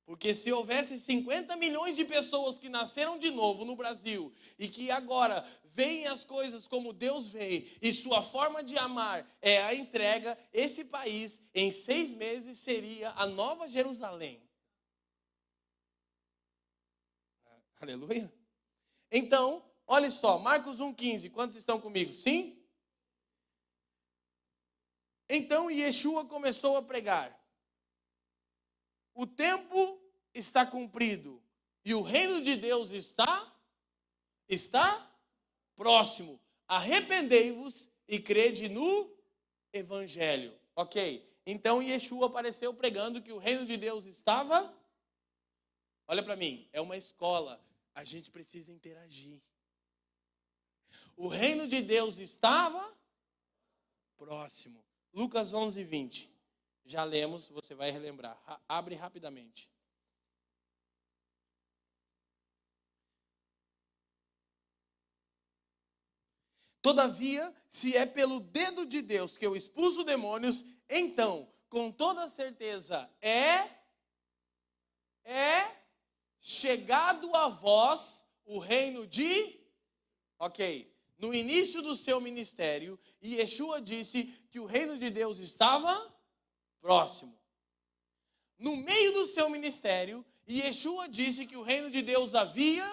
Porque se houvesse 50 milhões de pessoas que nasceram de novo no Brasil e que agora veem as coisas como Deus vê e sua forma de amar é a entrega, esse país em 6 meses seria a Nova Jerusalém. Aleluia. Então, olha só, Marcos 1,15, quantos estão comigo? Sim? Então Yeshua começou a pregar. O tempo está cumprido e o reino de Deus está próximo. Arrependei-vos e crede no evangelho. Ok, então Yeshua apareceu pregando que o reino de Deus estava... Olha para mim, é uma escola, a gente precisa interagir. O reino de Deus estava próximo. Lucas 11:20. Já lemos, você vai relembrar. Abre rapidamente. Todavia, se é pelo dedo de Deus que eu expulso demônios, então, com toda certeza, chegado a vós o reino de... Ok, no início do seu ministério, Yeshua disse que o reino de Deus estava próximo. No meio do seu ministério, Yeshua disse que o reino de Deus havia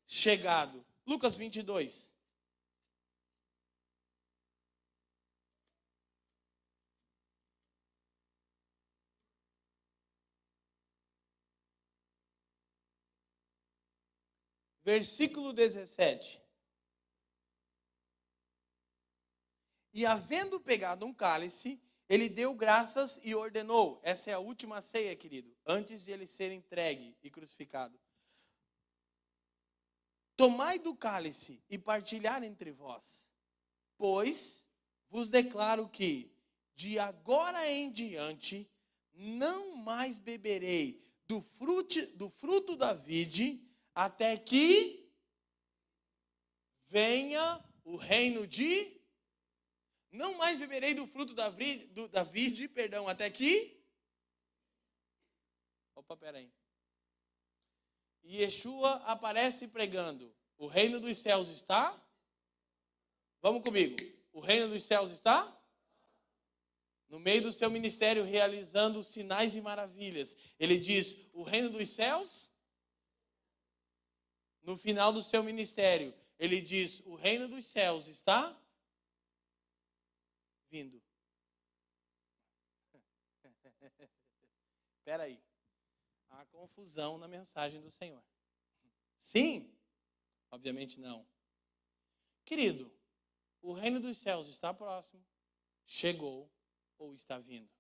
chegado. Lucas 22. Versículo 17. E havendo pegado um cálice, ele deu graças e ordenou. Essa é a última ceia, querido, antes de ele ser entregue e crucificado. Tomai do cálice e partilhar entre vós, pois vos declaro que, de agora em diante, não mais beberei do fruto da vide, até que venha o reino de... Não mais beberei do fruto da vide, até que... Opa, peraí. E Yeshua aparece pregando. O reino dos céus está? Vamos comigo. O reino dos céus está? No meio do seu ministério, realizando sinais e maravilhas. Ele diz, o reino dos céus? No final do seu ministério, ele diz, o reino dos céus está vindo. Espera aí. Há confusão na mensagem do Senhor. Sim? Obviamente não. Querido, o reino dos céus está próximo, chegou ou está vindo?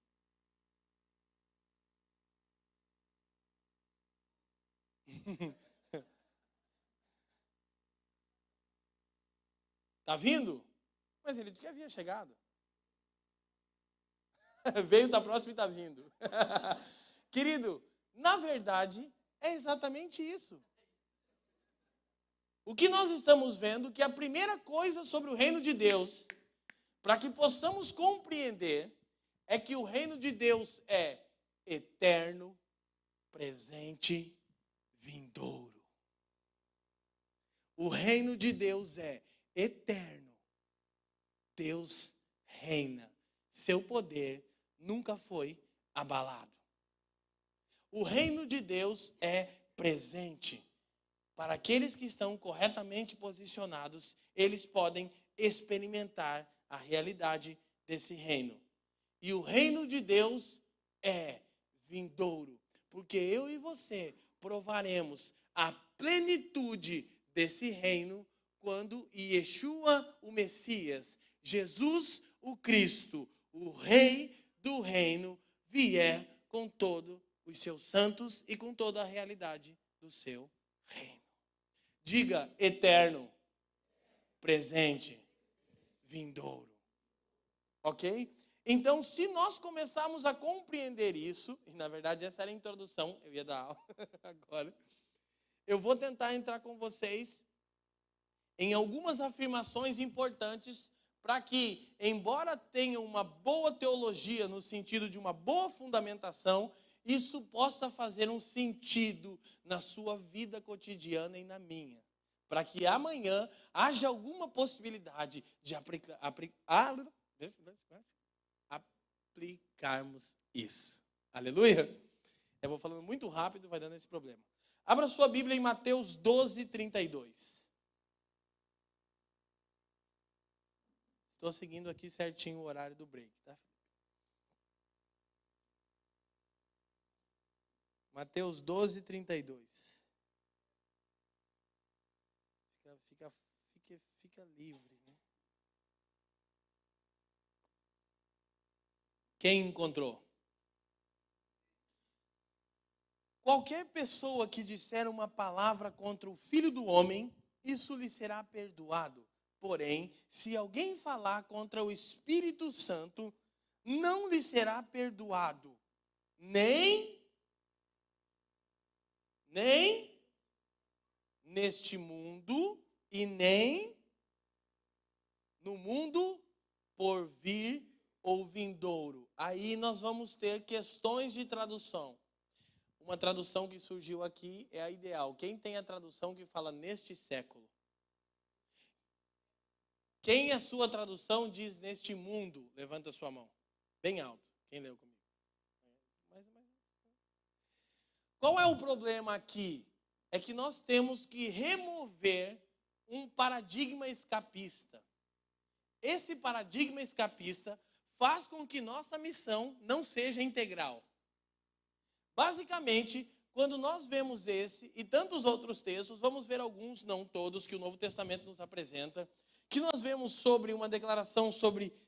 Está vindo? Mas ele disse que havia chegado. Veio, está próximo e está vindo. Querido, na verdade, é exatamente isso. O que nós estamos vendo, que a primeira coisa sobre o reino de Deus, para que possamos compreender, é que o reino de Deus é eterno, presente, vindouro. O reino de Deus é eterno. Deus reina. Seu poder nunca foi abalado. O reino de Deus é presente. Para aqueles que estão corretamente posicionados, eles podem experimentar a realidade desse reino. E o reino de Deus é vindouro, porque eu e você provaremos a plenitude desse reino quando Yeshua, o Messias, Jesus, o Cristo, o Rei do reino, vier com todos os seus santos e com toda a realidade do seu reino. Diga eterno, presente, vindouro. Ok? Então, se nós começarmos a compreender isso, e na verdade essa era a introdução, eu ia dar aula agora, eu vou tentar entrar com vocês em algumas afirmações importantes para que, embora tenha uma boa teologia no sentido de uma boa fundamentação, isso possa fazer um sentido na sua vida cotidiana e na minha. Para que amanhã haja alguma possibilidade de aplicarmos isso. Aleluia? Eu vou falando muito rápido, vai dando esse problema. Abra sua Bíblia em Mateus 12, 32. Estou seguindo aqui certinho o horário do break, tá? Mateus 12, 32. Fica livre, né? Quem encontrou? Qualquer pessoa que disser uma palavra contra o Filho do Homem, isso lhe será perdoado. Porém, se alguém falar contra o Espírito Santo, não lhe será perdoado, nem neste mundo e nem no mundo por vir ou vindouro. Aí nós vamos ter questões de tradução. uma tradução que surgiu aqui é a ideal. Quem tem a tradução que fala neste século? Quem a sua tradução diz neste mundo? Levanta a sua mão. Bem alto. Quem leu comigo? Qual é o problema aqui? É que nós temos que remover um paradigma escapista. Esse paradigma escapista faz com que nossa missão não seja integral. Basicamente, quando nós vemos esse e tantos outros textos, vamos ver alguns, não todos, que o Novo Testamento nos apresenta, que nós vemos sobre uma declaração sobre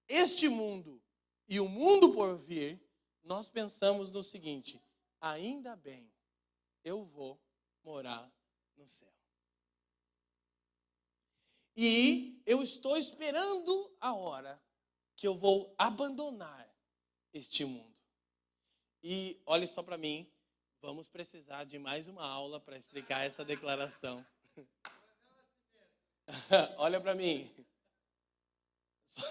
este mundo e o mundo por vir, nós pensamos no seguinte: ainda bem, eu vou morar no céu. E eu estou esperando a hora que eu vou abandonar este mundo. E olhe só para mim, vamos precisar de mais uma aula para explicar essa declaração. Olha para mim. A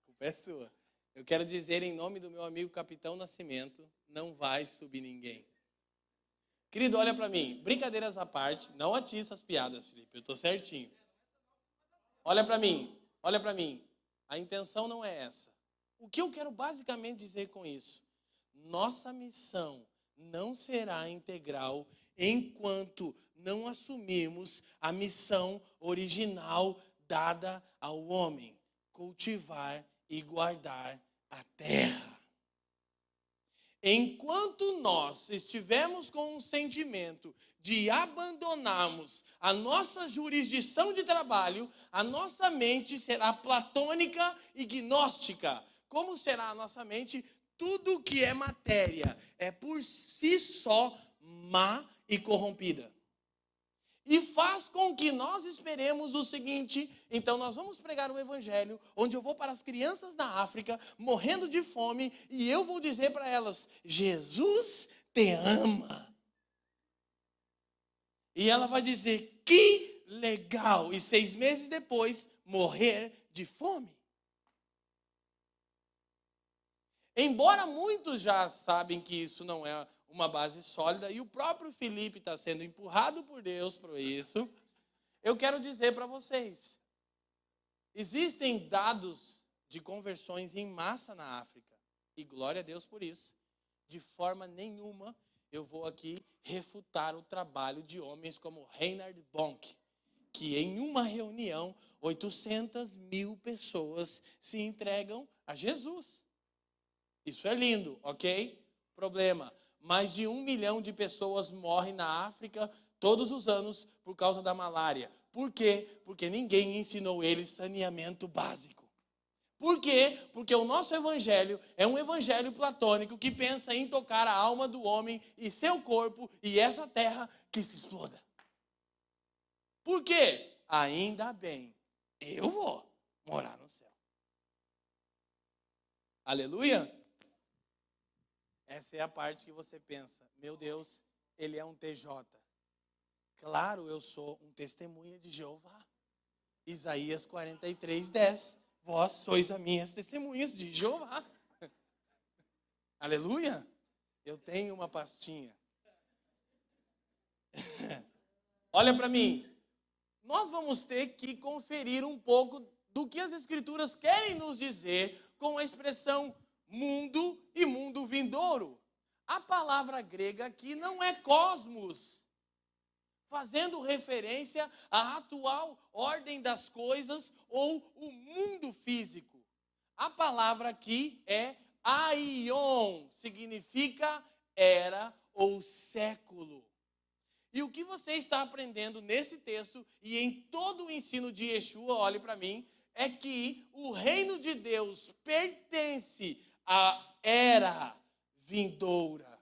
culpa é sua. Eu quero dizer em nome do meu amigo Capitão Nascimento, não vai subir ninguém. Querido, olha para mim. Brincadeiras à parte, não atiça as piadas, Felipe. Eu estou certinho. Olha para mim. Olha para mim. A intenção não é essa. O que eu quero basicamente dizer com isso? Nossa missão não será integral enquanto não assumirmos a missão original dada ao homem: cultivar e guardar a terra. Enquanto nós estivermos com um sentimento de abandonarmos a nossa jurisdição de trabalho, a nossa mente será platônica e gnóstica. Como será a nossa mente? Tudo que é matéria é por si só má e corrompida. E faz com que nós esperemos o seguinte: então nós vamos pregar um evangelho onde eu vou para as crianças da África morrendo de fome e eu vou dizer para elas: Jesus te ama. E ela vai dizer: que legal! E 6 meses depois morrer de fome. Embora muitos já sabem que isso não é uma base sólida, e o próprio Felipe está sendo empurrado por Deus para isso, eu quero dizer para vocês, existem dados de conversões em massa na África, e glória a Deus por isso. De forma nenhuma eu vou aqui refutar o trabalho de homens como Reinhard Bonk, que em uma reunião 800.000 pessoas se entregam a Jesus. Isso é lindo, ok? Problema: mais de 1 milhão de pessoas morrem na África todos os anos por causa da malária. Por quê? Porque ninguém ensinou eles saneamento básico. Por quê? Porque o nosso evangelho é um evangelho platônico que pensa em tocar a alma do homem e seu corpo e essa terra que se exploda. Por quê? Ainda bem, eu vou morar no céu. Aleluia? Essa é a parte que você pensa: meu Deus, ele é um TJ. Claro, eu sou um testemunha de Jeová. Isaías 43:10. Vós sois as minhas testemunhas de Jeová. Aleluia? Eu tenho uma pastinha. Olha para mim. Nós vamos ter que conferir um pouco do que as Escrituras querem nos dizer com a expressão mundo e mundo vindouro. A palavra grega aqui não é cosmos, fazendo referência à atual ordem das coisas ou o mundo físico. A palavra aqui é aion, significa era ou século. E o que você está aprendendo nesse texto e em todo o ensino de Yeshua, olhe para mim, é que o reino de Deus pertence à era vindoura,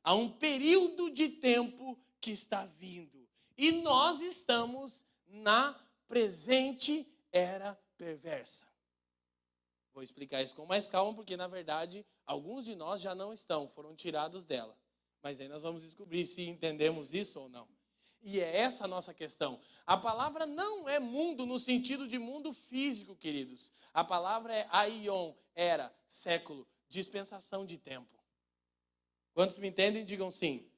a um período de tempo que está vindo. E nós estamos na presente era perversa. Vou explicar isso com mais calma, porque na verdade alguns de nós já não estão, foram tirados dela. Mas aí nós vamos descobrir se entendemos isso ou não. E é essa a nossa questão. A palavra não é mundo no sentido de mundo físico, queridos. A palavra é aion, era, século, dispensação de tempo. Quantos me entendem, digam sim.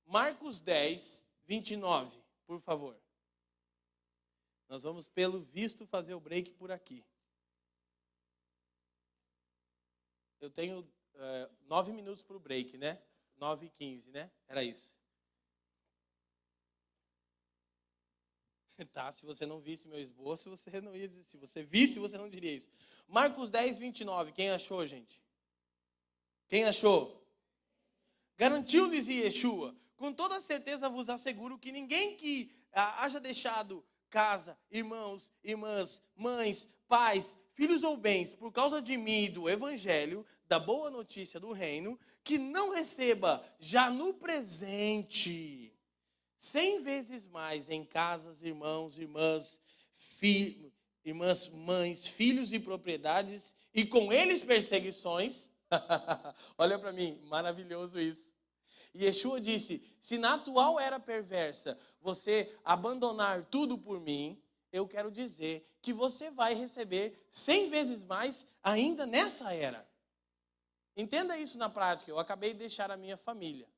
Marcos 10, 29, por favor. Nós vamos, pelo visto, fazer o break por aqui. Eu tenho 9 minutos para o break, né? 9h15, né? Era isso. Tá, se você não visse meu esboço, você não ia dizer. Se você visse, você não diria isso. Marcos 10, 29. Quem achou, gente? Quem achou? Garantiu-lhes Yeshua. Com toda certeza vos asseguro que ninguém que haja deixado casa, irmãos, irmãs, mães, pais, filhos ou bens, por causa de mim e do evangelho, da boa notícia do reino, que não receba já no presente 100 vezes mais em casas, irmãos, irmãs, irmãs, mães, filhos e propriedades, e com eles perseguições. Olha para mim, maravilhoso isso. E Yeshua disse, se na atual era perversa você abandonar tudo por mim, eu quero dizer que você vai receber 100 vezes mais ainda nessa era. Entenda isso na prática. Eu acabei de deixar a minha família.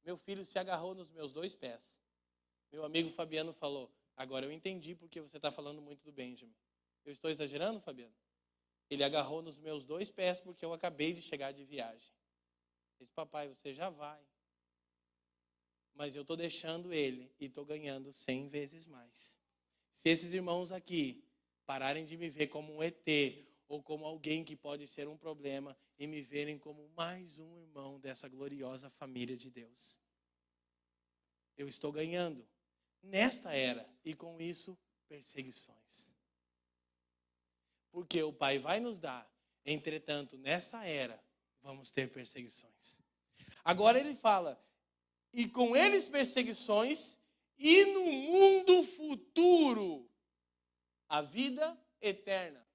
Meu filho se agarrou nos meus 2 pés. Meu amigo Fabiano falou, agora eu entendi porque você está falando muito do Benjamin. Eu estou exagerando, Fabiano? Ele agarrou nos meus 2 pés porque eu acabei de chegar de viagem. Ele disse, papai, você já vai. Mas eu estou deixando ele e estou ganhando 100 vezes mais. Se esses irmãos aqui pararem de me ver como um ET ou como alguém que pode ser um problema e me verem como mais um irmão dessa gloriosa família de Deus, eu estou ganhando nesta era e com isso perseguições. Porque o Pai vai nos dar, entretanto, nessa era vamos ter perseguições. Agora ele fala, e com eles perseguições, e no mundo futuro, a vida eterna.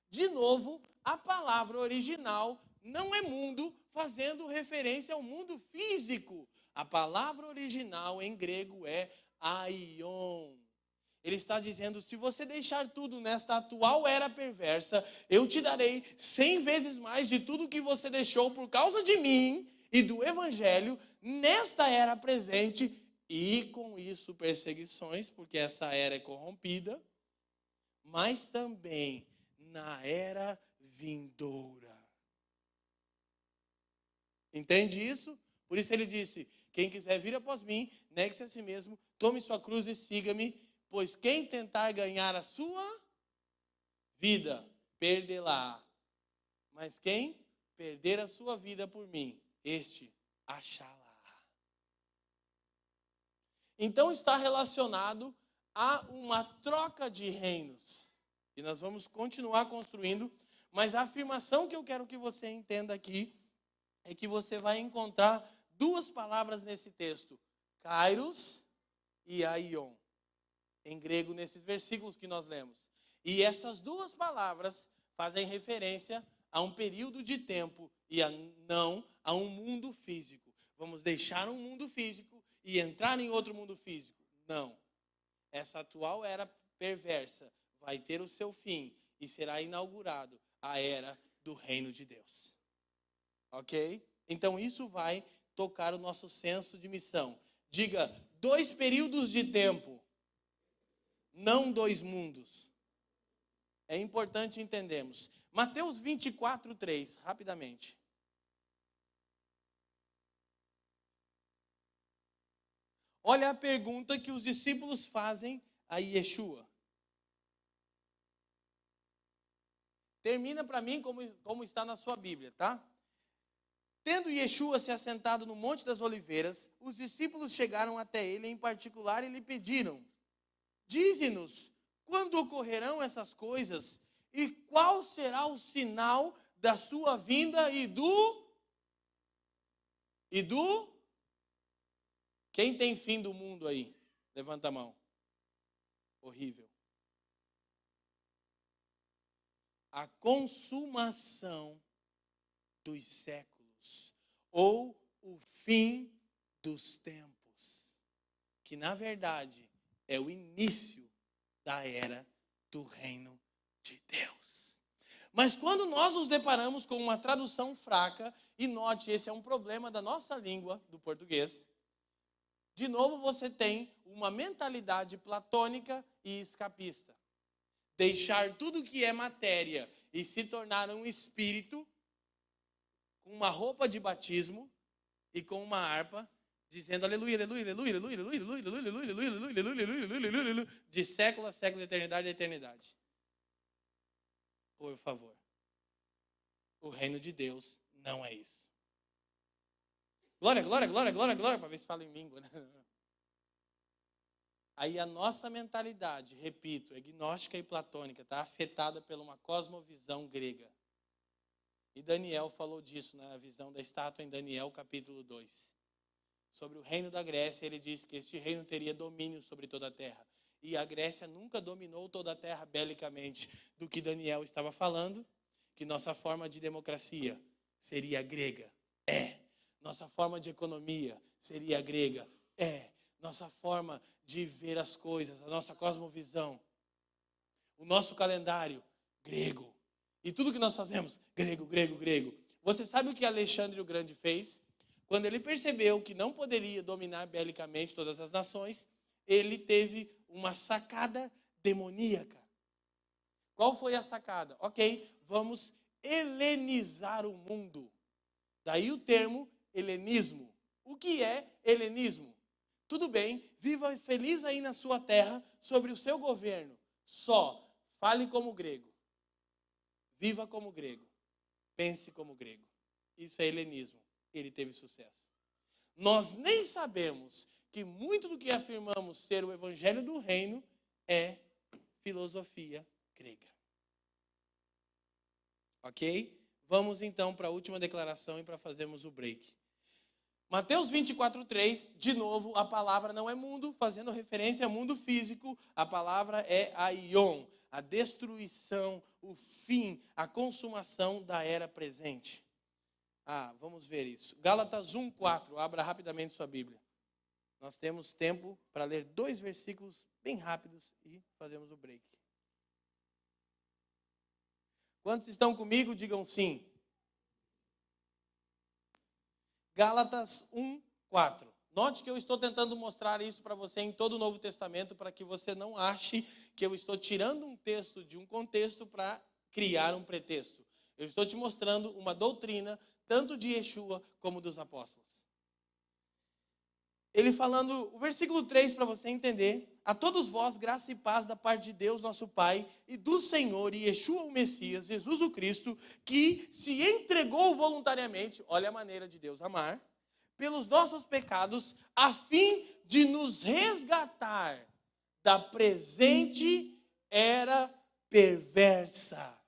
De novo, a palavra original não é mundo, fazendo referência ao mundo físico. A palavra original em grego é aion. Ele está dizendo, se você deixar tudo nesta atual era perversa, eu te darei 100 vezes mais de tudo que você deixou por causa de mim e do evangelho, nesta era presente, e com isso perseguições, porque essa era é corrompida, mas também na era vindoura. Entende isso? Por isso ele disse, quem quiser vir após mim, negue-se a si mesmo, tome sua cruz e siga-me, pois quem tentar ganhar a sua vida, perdê-la. Mas quem perder a sua vida por mim, este achá-la. Então está relacionado a uma troca de reinos. E nós vamos continuar construindo, mas a afirmação que eu quero que você entenda aqui é que você vai encontrar 2 palavras nesse texto, kairos e aion, em grego nesses versículos que nós lemos. E essas 2 palavras fazem referência a um período de tempo e não a um mundo físico. Vamos deixar um mundo físico e entrar em outro mundo físico. Não. Essa atual era perversa vai ter o seu fim e será inaugurado a era do reino de Deus. Ok? Então isso vai tocar o nosso senso de missão. Diga, 2 períodos de tempo, não 2 mundos. É importante entendermos. Mateus 24, 3, rapidamente. Olha a pergunta que os discípulos fazem a Yeshua. Termina para mim como está na sua Bíblia, tá? Tendo Yeshua se assentado no Monte das Oliveiras, os discípulos chegaram até ele em particular e lhe pediram, dize-nos, quando ocorrerão essas coisas e qual será o sinal da sua vinda e do... Quem tem fim do mundo aí? Levanta a mão. Horrível. A consumação dos séculos, ou o fim dos tempos, que na verdade é o início da era do reino de Deus. Mas quando nós nos deparamos com uma tradução fraca, e note, esse é um problema da nossa língua, do português, de novo você tem uma mentalidade platônica e escapista. Deixar tudo que é matéria e se tornar um espírito com uma roupa de batismo e com uma harpa, dizendo aleluia, aleluia, aleluia, aleluia, aleluia, aleluia, aleluia, aleluia, aleluia, aleluia, aleluia, aleluia, aleluia, de século a século, de eternidade a eternidade. Por favor. O reino de Deus não é isso. Glória, glória, glória, glória, glória, para ver se fala em língua, né? Aí a nossa mentalidade, repito, gnóstica e platônica, está afetada por uma cosmovisão grega. E Daniel falou disso na visão da estátua em Daniel capítulo 2. Sobre o reino da Grécia, ele disse que este reino teria domínio sobre toda a terra. E a Grécia nunca dominou toda a terra belicamente. Do que Daniel estava falando, que nossa forma de democracia seria grega. Nossa forma de economia seria grega. Nossa forma de ver as coisas, a nossa cosmovisão. O nosso calendário, grego. E tudo que nós fazemos, grego, grego, grego. Você sabe o que Alexandre o Grande fez? Quando ele percebeu que não poderia dominar belicamente todas as nações, ele teve uma sacada demoníaca. Qual foi a sacada? Ok, vamos helenizar o mundo. Daí o termo helenismo. O que é helenismo? Tudo bem, viva feliz aí na sua terra, sobre o seu governo. Só fale como grego. Viva como grego. Pense como grego. Isso é helenismo. Ele teve sucesso. Nós nem sabemos que muito do que afirmamos ser o evangelho do reino é filosofia grega. Ok? Vamos então para a última declaração e para fazermos o break. Mateus 24:3, de novo, a palavra não é mundo, fazendo referência ao mundo físico, a palavra é aion, a destruição, o fim, a consumação da era presente. Vamos ver isso. Gálatas 1:4, abra rapidamente sua Bíblia. Nós temos tempo para ler 2 versículos bem rápidos e fazemos o break. Quantos estão comigo, digam sim. Gálatas 1:4. Note que eu estou tentando mostrar isso para você em todo o Novo Testamento, para que você não ache que eu estou tirando um texto de um contexto para criar um pretexto. Eu estou te mostrando uma doutrina, tanto de Yeshua como dos apóstolos. Ele falando, o versículo 3, para você entender: a todos vós, graça e paz da parte de Deus, nosso Pai, e do Senhor, e Yeshua o Messias, Jesus o Cristo, que se entregou voluntariamente, olha a maneira de Deus amar, pelos nossos pecados, a fim de nos resgatar da presente era perversa,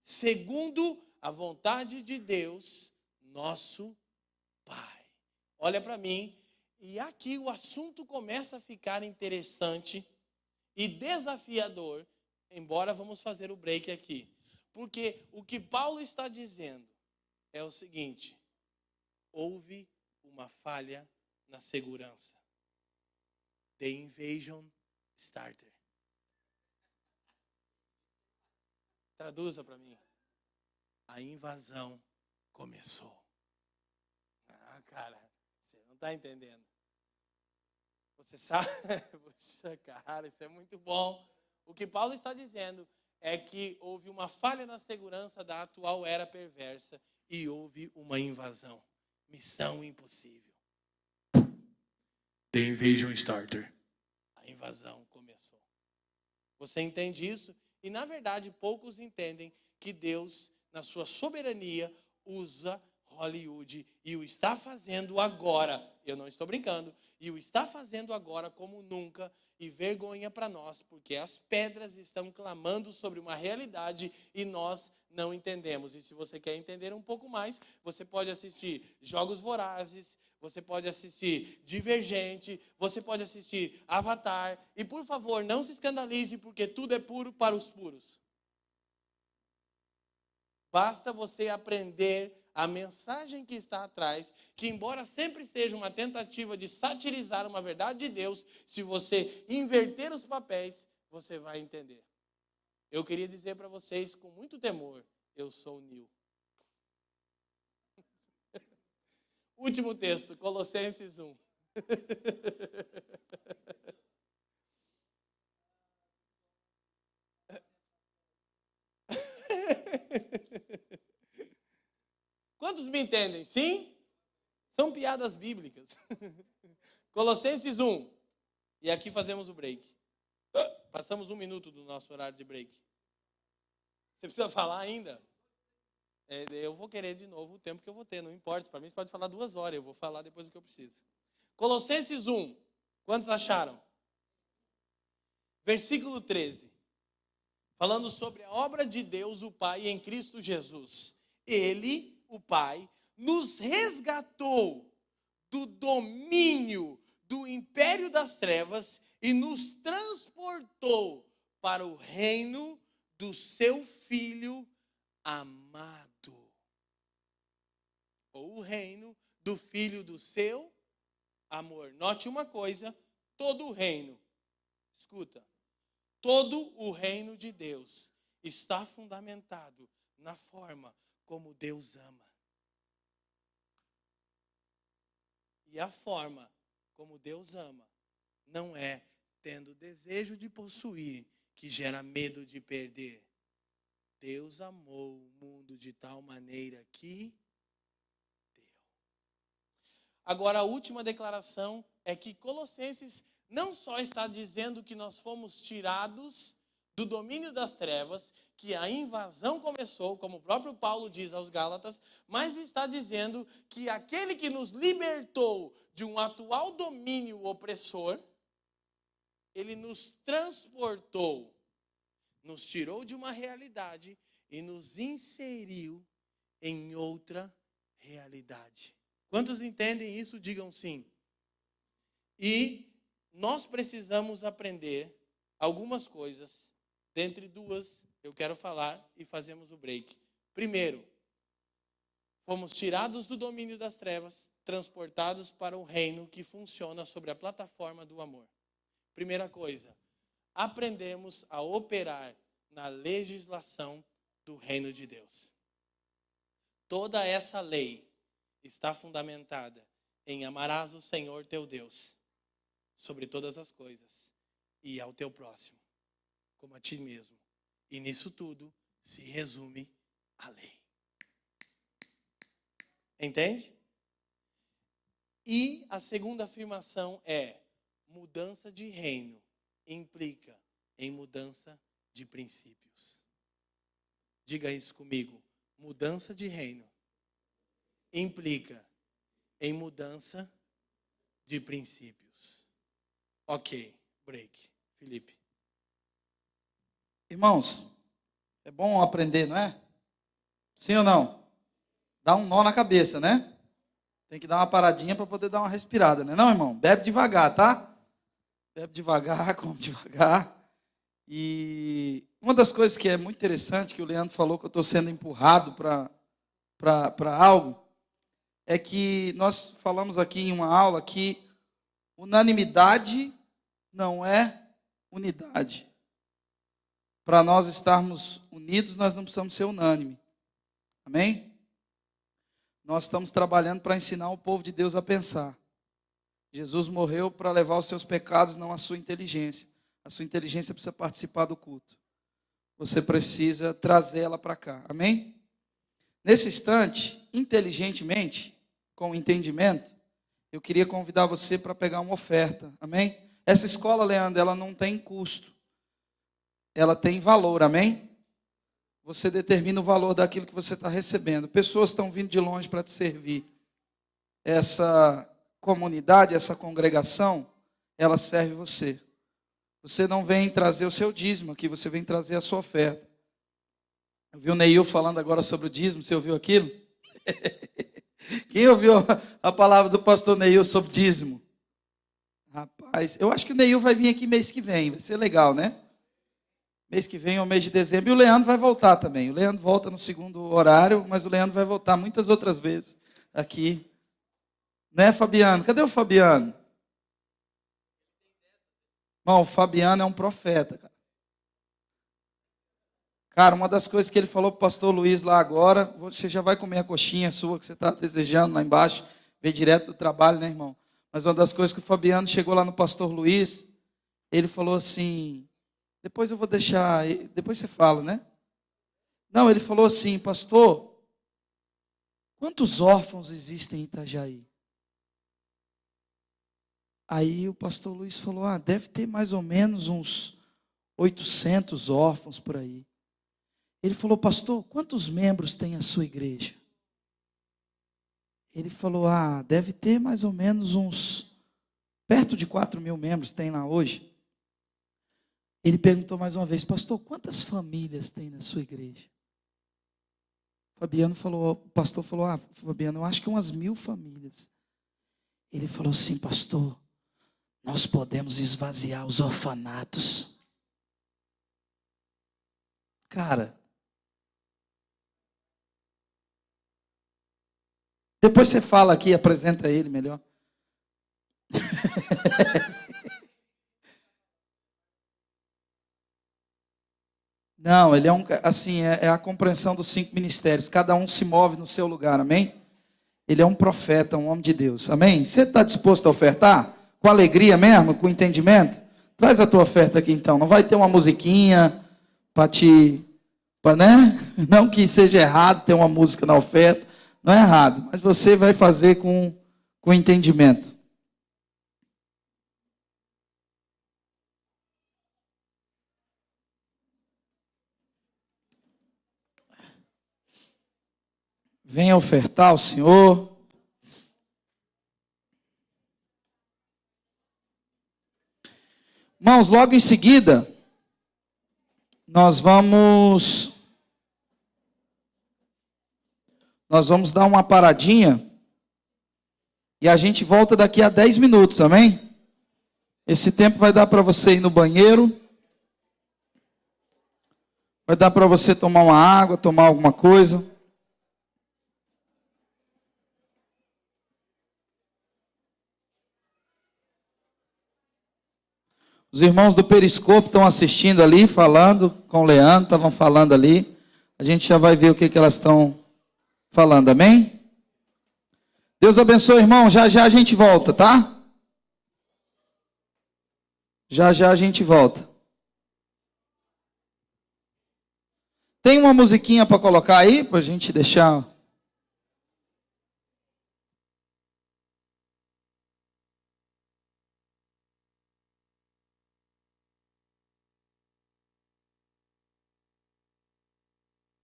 segundo a vontade de Deus, nosso Pai. Olha para mim. E aqui o assunto começa a ficar interessante e desafiador, embora vamos fazer o break aqui. Porque o que Paulo está dizendo é o seguinte: houve uma falha na segurança. The invasion started. Traduza para mim. A invasão começou. Cara, você não está entendendo. Você sabe? Puxa, cara, isso é muito bom. O que Paulo está dizendo é que houve uma falha na segurança da atual era perversa e houve uma invasão. Missão impossível. The invasion started. A invasão começou. Você entende isso? E, na verdade, poucos entendem que Deus, na sua soberania, usa Hollywood e o está fazendo agora. Eu não estou brincando. E o está fazendo agora como nunca, e vergonha para nós, porque as pedras estão clamando sobre uma realidade e nós não entendemos. E se você quer entender um pouco mais, você pode assistir Jogos Vorazes, você pode assistir Divergente, você pode assistir Avatar. E, por favor, não se escandalize, porque tudo é puro para os puros. Basta você aprender a mensagem que está atrás, que embora sempre seja uma tentativa de satirizar uma verdade de Deus, se você inverter os papéis, você vai entender. Eu queria dizer para vocês com muito temor, eu sou o Nil. Último texto, Colossenses 1. Quantos me entendem? Sim? São piadas bíblicas. Colossenses 1. E aqui fazemos o break. Passamos 1 minuto do nosso horário de break. Você precisa falar ainda? Eu vou querer de novo o tempo que eu vou ter, não importa. Para mim você pode falar 2 horas, eu vou falar depois do que eu preciso. Colossenses 1. Quantos acharam? Versículo 13. Falando sobre a obra de Deus, o Pai, em Cristo Jesus. Ele, o Pai, nos resgatou do domínio do império das trevas e nos transportou para o reino do seu Filho amado. Ou o reino do Filho do seu amor. Note uma coisa, todo o reino, escuta, todo o reino de Deus está fundamentado na forma como Deus ama. E a forma como Deus ama não é tendo desejo de possuir, que gera medo de perder. Deus amou o mundo de tal maneira que deu. Agora, a última declaração é que Colossenses não só está dizendo que nós fomos tirados do domínio das trevas, que a invasão começou, como o próprio Paulo diz aos Gálatas, mas está dizendo que aquele que nos libertou de um atual domínio opressor, ele nos transportou, nos tirou de uma realidade e nos inseriu em outra realidade. Quantos entendem isso? Digam sim. E nós precisamos aprender algumas coisas, dentre 2 eu quero falar e fazemos o break. Primeiro, fomos tirados do domínio das trevas, transportados para o reino que funciona sobre a plataforma do amor. Primeira coisa, aprendemos a operar na legislação do reino de Deus. Toda essa lei está fundamentada em amarás o Senhor teu Deus sobre todas as coisas e ao teu próximo como a ti mesmo. E nisso tudo se resume a lei. Entende? E a segunda afirmação é: mudança de reino implica em mudança de princípios. Diga isso comigo. Mudança de reino implica em mudança de princípios. Ok, break. Felipe. Irmãos, é bom aprender, não é? Sim ou não? Dá um nó na cabeça, né? Tem que dar uma paradinha para poder dar uma respirada, né? Não, irmão? Bebe devagar, tá? Bebe devagar, come devagar. E uma das coisas que é muito interessante, que o Leandro falou, que eu estou sendo empurrado para algo, é que nós falamos aqui em uma aula que unanimidade não é unidade. Para nós estarmos unidos, nós não precisamos ser unânime. Amém? Nós estamos trabalhando para ensinar o povo de Deus a pensar. Jesus morreu para levar os seus pecados, não a sua inteligência. A sua inteligência precisa participar do culto. Você precisa trazer ela para cá. Amém? Nesse instante, inteligentemente, com entendimento, eu queria convidar você para pegar uma oferta. Amém? Essa escola, Leandro, ela não tem custo. Ela tem valor, amém? Você determina o valor daquilo que você está recebendo. Pessoas estão vindo de longe para te servir. Essa comunidade, essa congregação, ela serve você. Você não vem trazer o seu dízimo aqui, você vem trazer a sua oferta. Eu vi o Neil falando agora sobre o dízimo, você ouviu aquilo? Quem ouviu a palavra do pastor Neil sobre dízimo? Rapaz, eu acho que o Neil vai vir aqui mês que vem, vai ser legal, né? Mês que vem é o mês de dezembro. E o Leandro vai voltar também. O Leandro volta no segundo horário, mas o Leandro vai voltar muitas outras vezes aqui. Né, Fabiano? Cadê o Fabiano? Bom, o Fabiano é um profeta, cara. Cara, uma das coisas que ele falou para o pastor Luiz lá agora, você já vai comer a coxinha sua que você está desejando lá embaixo, veio direto do trabalho, né, irmão? Mas uma das coisas que o Fabiano chegou lá no pastor Luiz, ele falou assim, depois eu vou deixar, depois você fala, né? Não, ele falou assim, pastor, quantos órfãos existem em Itajaí? Aí o pastor Luiz falou, deve ter mais ou menos uns 800 órfãos por aí. Ele falou, pastor, quantos membros tem a sua igreja? Ele falou, deve ter mais ou menos uns, perto de 4.000 membros tem lá hoje. Ele perguntou mais uma vez, pastor, quantas famílias tem na sua igreja? O pastor falou, Fabiano, eu acho que umas 1.000 famílias. Ele falou assim, pastor, nós podemos esvaziar os orfanatos. Cara, depois você fala aqui, apresenta ele melhor. Não, ele é é a compreensão dos 5 ministérios. Cada um se move no seu lugar, amém? Ele é um profeta, um homem de Deus, amém? Você está disposto a ofertar? Com alegria mesmo, com entendimento? Traz a tua oferta aqui então. Não vai ter uma musiquinha né? Não que seja errado ter uma música na oferta, não é errado, mas você vai fazer com entendimento. Venha ofertar ao Senhor. Irmãos, logo em seguida, nós vamos dar uma paradinha e a gente volta daqui a 10 minutos, amém? Esse tempo vai dar para você ir no banheiro, vai dar para você tomar uma água, tomar alguma coisa. Os irmãos do Periscope estão assistindo ali, falando com o Leandro, estavam falando ali. A gente já vai ver o que elas estão falando, amém? Deus abençoe, irmão. Já já a gente volta, tá? Já já a gente volta. Tem uma musiquinha para colocar aí, para a gente deixar